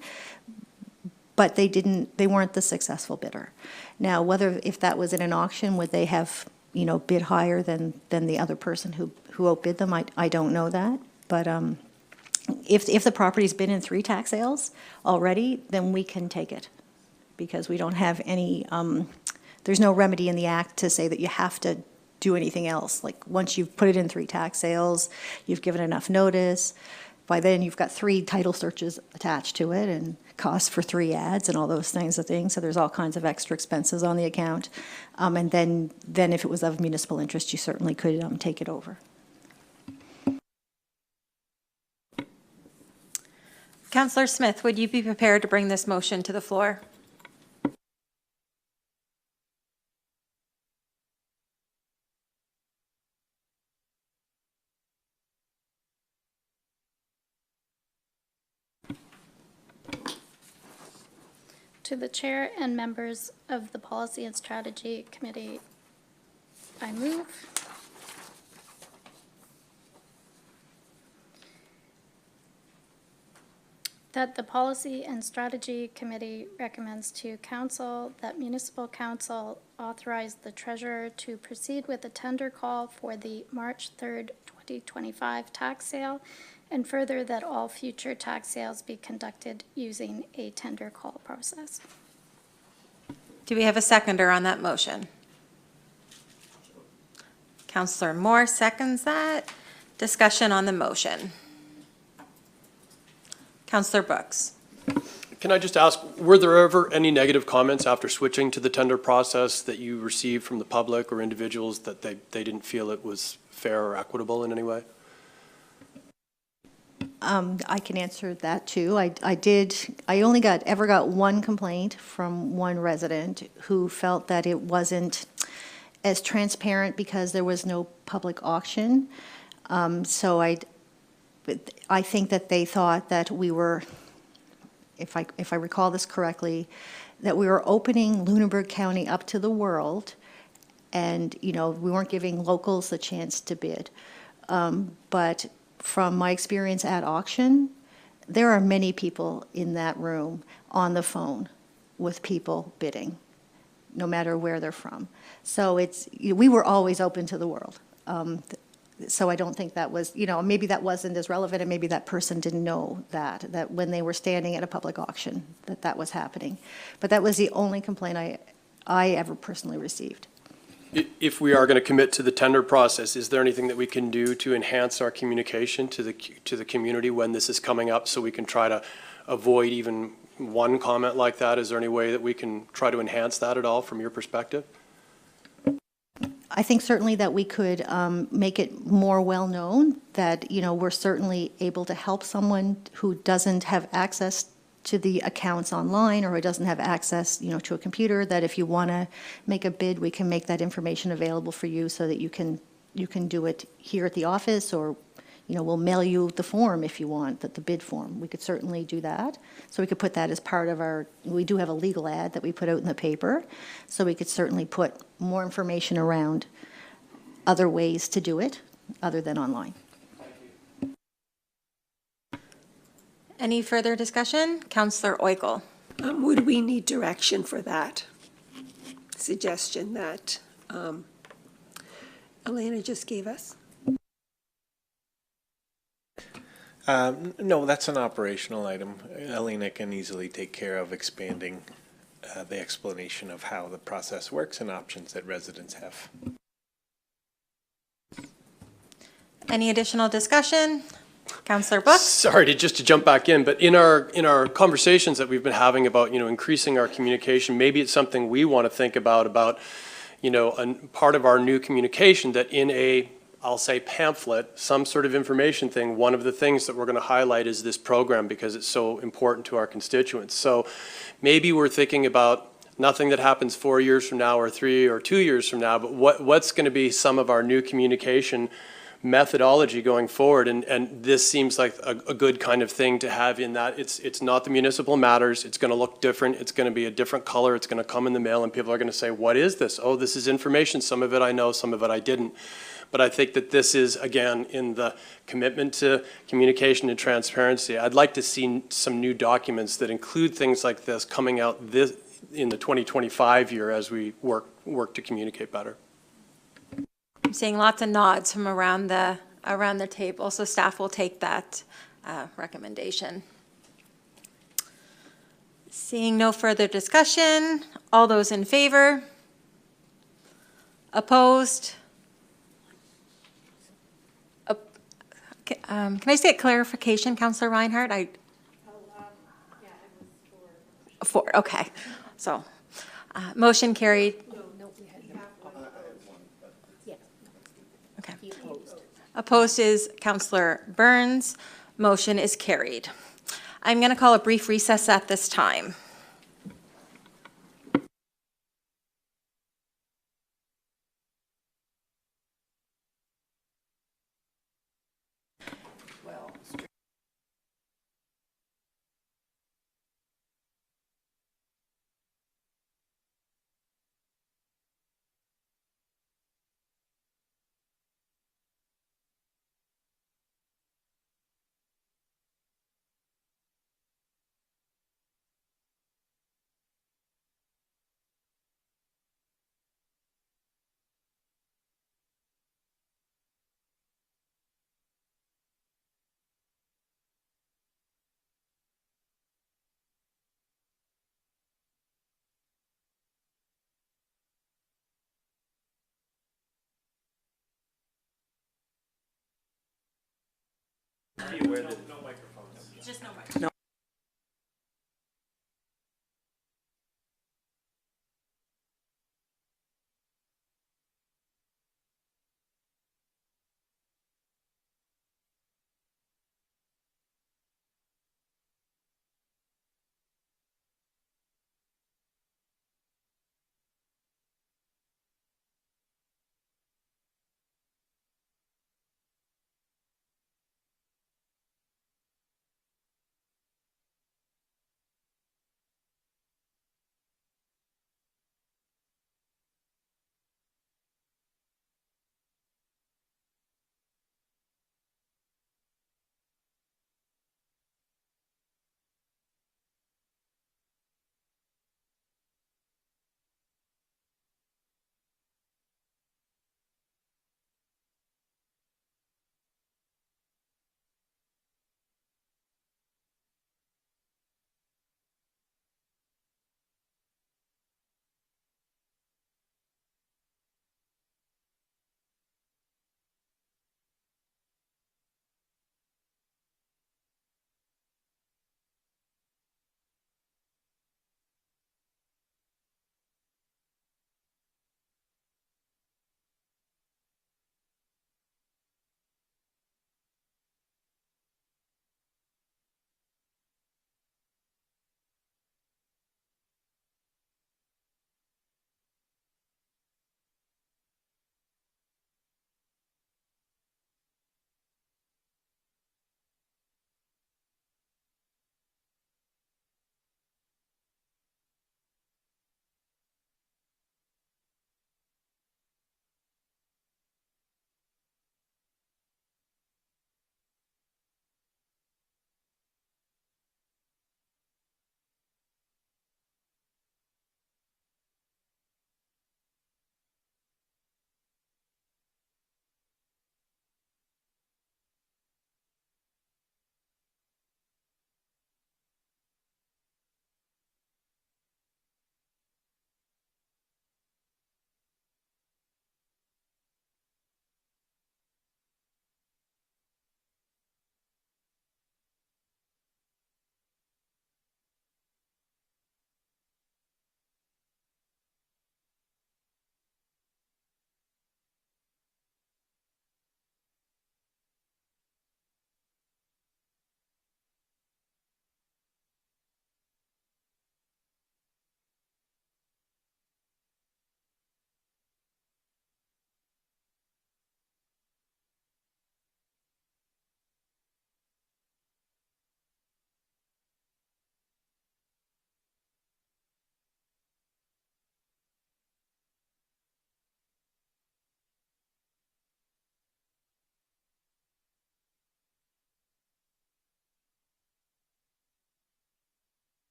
But they weren't the successful bidder. Now, if that was in an auction, would they have, bid higher than the other person who outbid them? I don't know that. But if the property's been in 3 tax sales already, then we can take it. Because we don't have any, there's no remedy in the act to say that you have to do anything else. Like, once you've put it in 3 tax sales, you've given enough notice, by then you've got 3 title searches attached to it and costs for 3 ads and all those things. So there's all kinds of extra expenses on the account. And then if it was of municipal interest, you certainly could take it over. Councillor Smith, would you be prepared to bring this motion to the floor? To the chair and members of the Policy and Strategy Committee, I move that the Policy and Strategy Committee recommends to Council that Municipal Council authorize the Treasurer to proceed with a tender call for the March 3rd, 2025 tax sale, and further that all future tax sales be conducted using a tender call process. Do we have a seconder on that motion? Councillor Moore seconds that. Discussion on the motion. Councillor Brooks. Can I just ask, were there ever any negative comments after switching to the tender process that you received from the public or individuals that they didn't feel it was fair or equitable in any way? I can answer that too. I only ever got one complaint from one resident who felt that it wasn't as transparent because there was no public auction. So I think that they thought that we were, if I recall this correctly, that we were opening Lunenburg County up to the world, and we weren't giving locals the chance to bid. But from my experience at auction, there are many people in that room on the phone with people bidding, no matter where they're from. So we were always open to the world. So I don't think that was, maybe that wasn't as relevant, and maybe that person didn't know that when they were standing at a public auction, that was happening. But that was the only complaint I ever personally received. if we are going to commit to the tender process, is there anything that we can do to enhance our communication to the community when this is coming up, so we can try to avoid even one comment like that? Is there any way that we can try to enhance that at all from your perspective? I think certainly that we could make it more well-known that, you know, we're certainly able to help someone who doesn't have access to the accounts online, or who doesn't have access, you know, to a computer, that if you want to make a bid, we can make that information available for you so that you can do it here at the office, or, you know, we'll mail you the form if you want, the bid form. We could certainly do that. So we could put that as part of our, we do have a legal ad that we put out in the paper, so we could certainly put more information around other ways to do it other than online. Any further discussion? Councillor Oikle. Would we need direction for that suggestion that Elena just gave us? No, that's an operational item. Elena can easily take care of expanding the explanation of how the process works and options that residents have. Any additional discussion? Councillor Book? Sorry to jump back in, but in our conversations that we've been having about, you know, increasing our communication, maybe it's something we want to think about, you know, part of our new communication, that in a, I'll say, pamphlet, some sort of information thing, one of the things that we're going to highlight is this program because it's so important to our constituents. So maybe we're thinking about nothing that happens 4 years from now or 3 or 2 years from now, but what's going to be some of our new communication methodology going forward, and this seems like a good kind of thing to have, in that it's not the municipal matters, it's going to look different, it's going to be a different color, it's going to come in the mail, and people are going to say, what is this? Oh, this is information. Some of it I know, some of it I didn't. But I think that this is, again, in the commitment to communication and transparency. I'd like to see some new documents that include things like this coming out in the 2025 year as we work to communicate better. I'm seeing lots of nods from around the table, so staff will take that recommendation. Seeing no further discussion, all those in favor? Opposed? Can I just get clarification, Councillor Reinhardt? Four, okay. So, motion carried. Okay. Opposed is Councillor Burns. Motion is carried. I'm going to call a brief recess at this time. Be aware that no microphones. Just no microphones.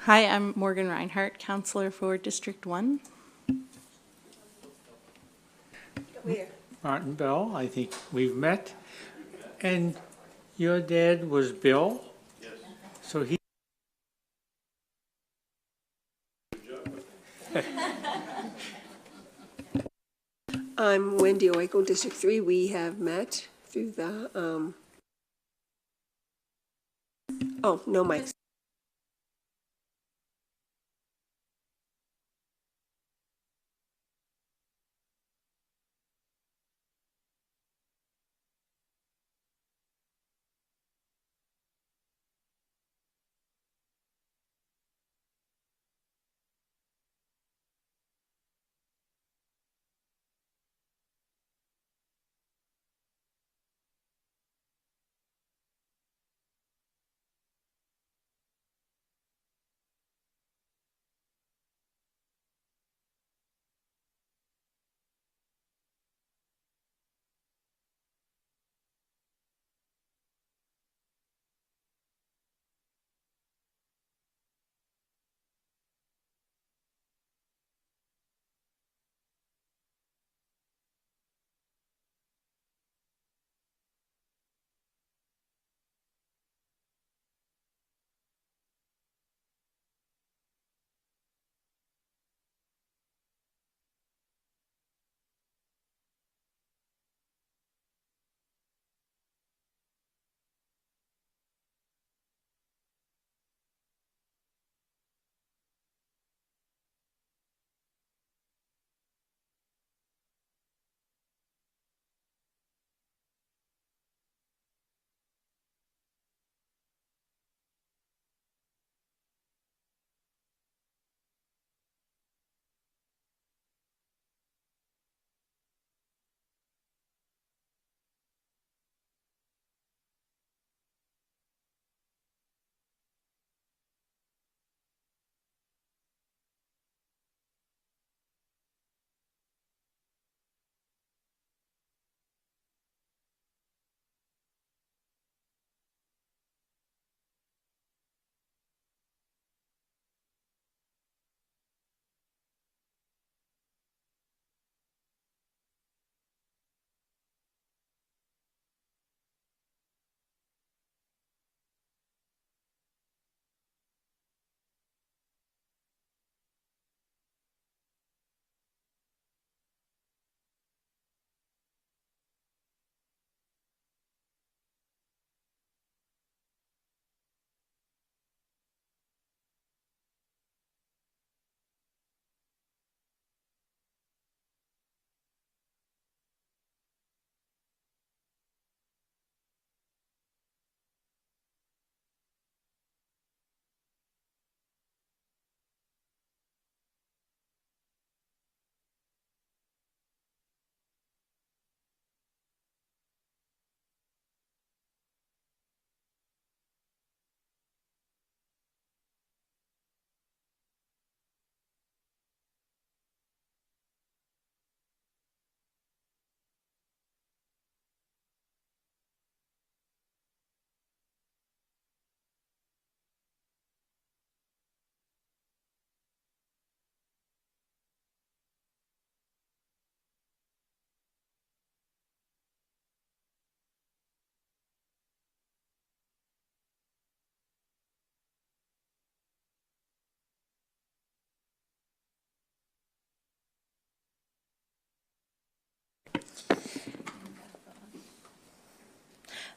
Hi, I'm Morgan Reinhardt, Counselor for District 1. Martin Bell, I think we've met. And your dad was Bill? Yes. So he. I'm Wendy Oiko, District 3. We have met through the, oh, no mics.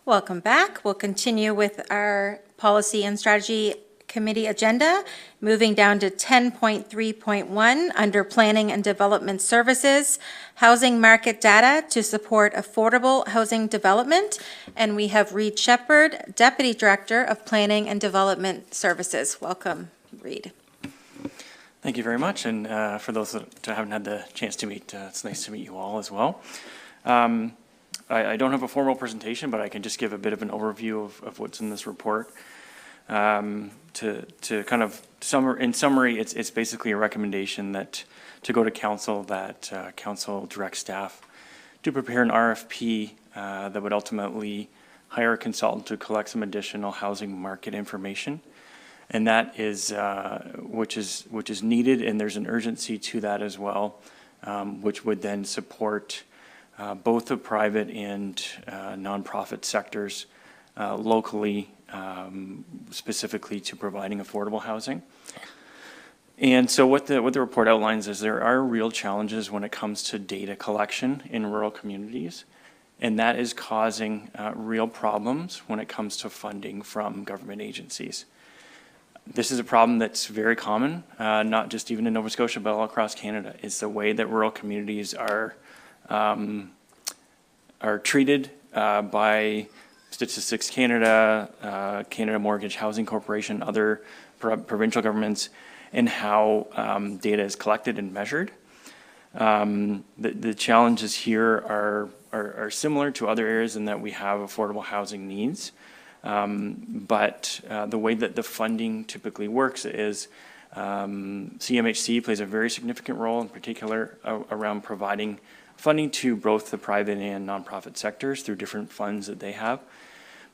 Welcome back. We'll continue with our Policy and Strategy Committee agenda, moving down to 10.3.1 under Planning and Development Services, Housing Market Data to Support Affordable Housing Development. And we have Reed Shepherd, Deputy Director of Planning and Development Services. Welcome, Reed. Thank you very much. And for those that haven't had the chance to meet, it's nice to meet you all as well. I don't have a formal presentation, but I can just give a bit of an overview of what's in this report. To kind of in summary, it's basically a recommendation that to go to council that council direct staff to prepare an RFP that would ultimately hire a consultant to collect some additional housing market information And that is, which is needed, and there's an urgency to that as well, which would then support both the private and nonprofit sectors locally, specifically to providing affordable housing. And so what the report outlines is there are real challenges when it comes to data collection in rural communities, and that is causing real problems when it comes to funding from government agencies. This is a problem that's very common, not just even in Nova Scotia, but all across Canada. It's the way that rural communities are treated by Statistics Canada, Canada Mortgage Housing Corporation, other provincial governments, and how data is collected and measured. The challenges here are similar to other areas in that we have affordable housing needs. But the way that the funding typically works is CMHC plays a very significant role, in particular around providing funding to both the private and nonprofit sectors through different funds that they have.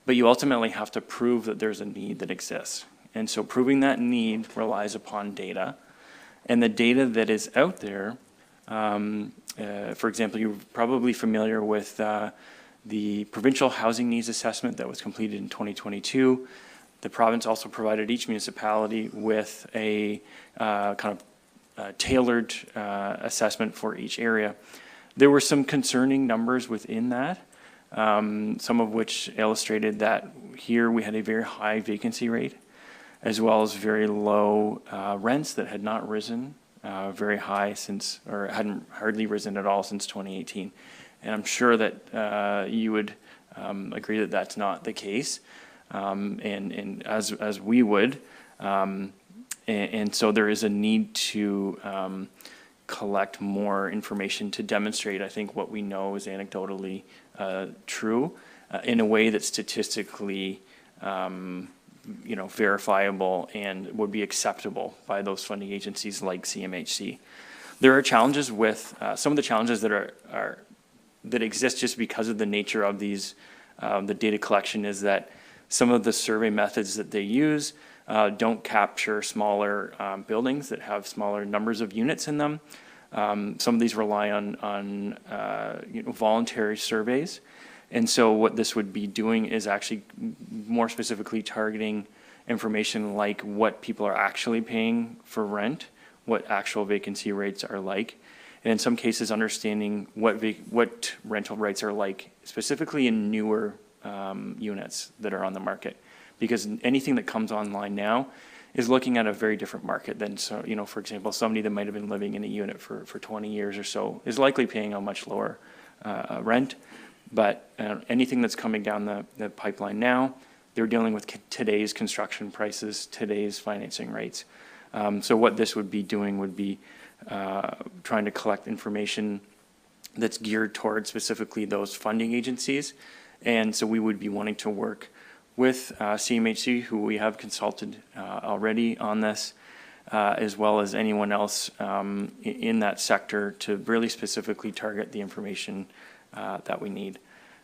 But you ultimately have to prove that there's a need that exists. And so proving that need relies upon data. And the data that is out there, for example, you're probably familiar with the Provincial Housing Needs Assessment that was completed in 2022. The province also provided each municipality with a tailored assessment for each area. There were some concerning numbers within that, some of which illustrated that here we had a very high vacancy rate, as well as very low rents that had not risen very high since, or hadn't hardly risen at all since 2018. And I'm sure that you would agree that that's not the case, and as we would. And so there is a need to collect more information to demonstrate, I think, what we know is anecdotally true in a way that's statistically verifiable and would be acceptable by those funding agencies like CMHC. There are challenges with some of the challenges that exist just because of the nature of these, the data collection, is that some of the survey methods that they use don't capture smaller buildings that have smaller numbers of units in them. Some of these rely on voluntary surveys. And so what this would be doing is actually more specifically targeting information like what people are actually paying for rent, what actual vacancy rates are like, and in some cases understanding what rental rates are like, specifically in newer units that are on the market. Because anything that comes online now is looking at a very different market than, for example, somebody that might have been living in a unit for 20 years or so is likely paying a much lower rent. But anything that's coming down the pipeline now, they're dealing with today's construction prices, today's financing rates. So what this would be doing would be trying to collect information that's geared towards specifically those funding agencies. And so we would be wanting to work with CMHC, who we have consulted already on this, as well as anyone else in that sector to really specifically target the information that we need.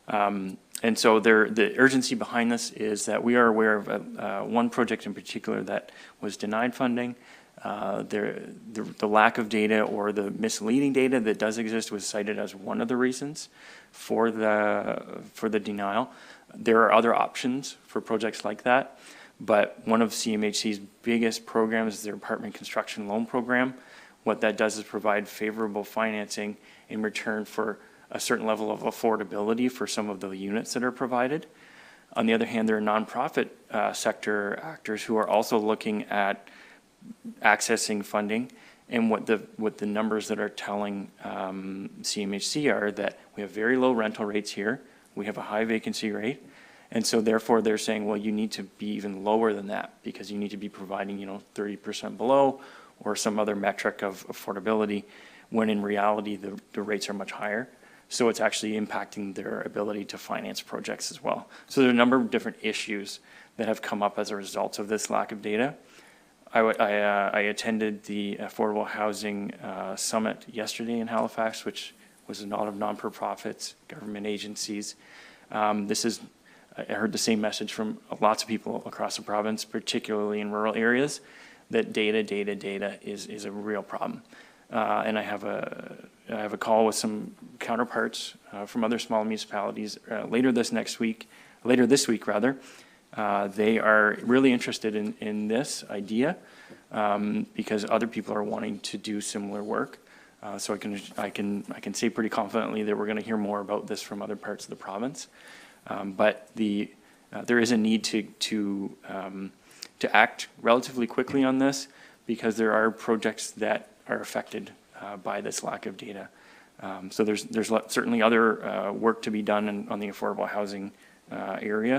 And so the urgency behind this is that we are aware of one project in particular that was denied funding. The lack of data or the misleading data that does exist was cited as one of the reasons for the denial. There are other options for projects like that, but one of CMHC's biggest programs is their apartment construction loan program. What that does is provide favorable financing in return for a certain level of affordability for some of the units that are provided. On the other hand, there are nonprofit sector actors who are also looking at accessing funding, and what the numbers that are telling CMHC are that we have very low rental rates here, we have a high vacancy rate, and so therefore they're saying, well, you need to be even lower than that because you need to be providing 30% below or some other metric of affordability, when in reality the rates are much higher. So it's actually impacting their ability to finance projects as well. So there are a number of different issues that have come up as a result of this lack of data. I attended the Affordable Housing Summit yesterday in Halifax, which was a lot of non-for-profits, government agencies. This is I heard the same message from lots of people across the province, particularly in rural areas, that data is a real problem. And I have a call with some counterparts from other small municipalities later this week. They are really interested in this idea because other people are wanting to do similar work. So I can say pretty confidently that we're going to hear more about this from other parts of the province. But there is a need to act relatively quickly on this because there are projects that are affected by this lack of data. So there's certainly other work to be done on the affordable housing area.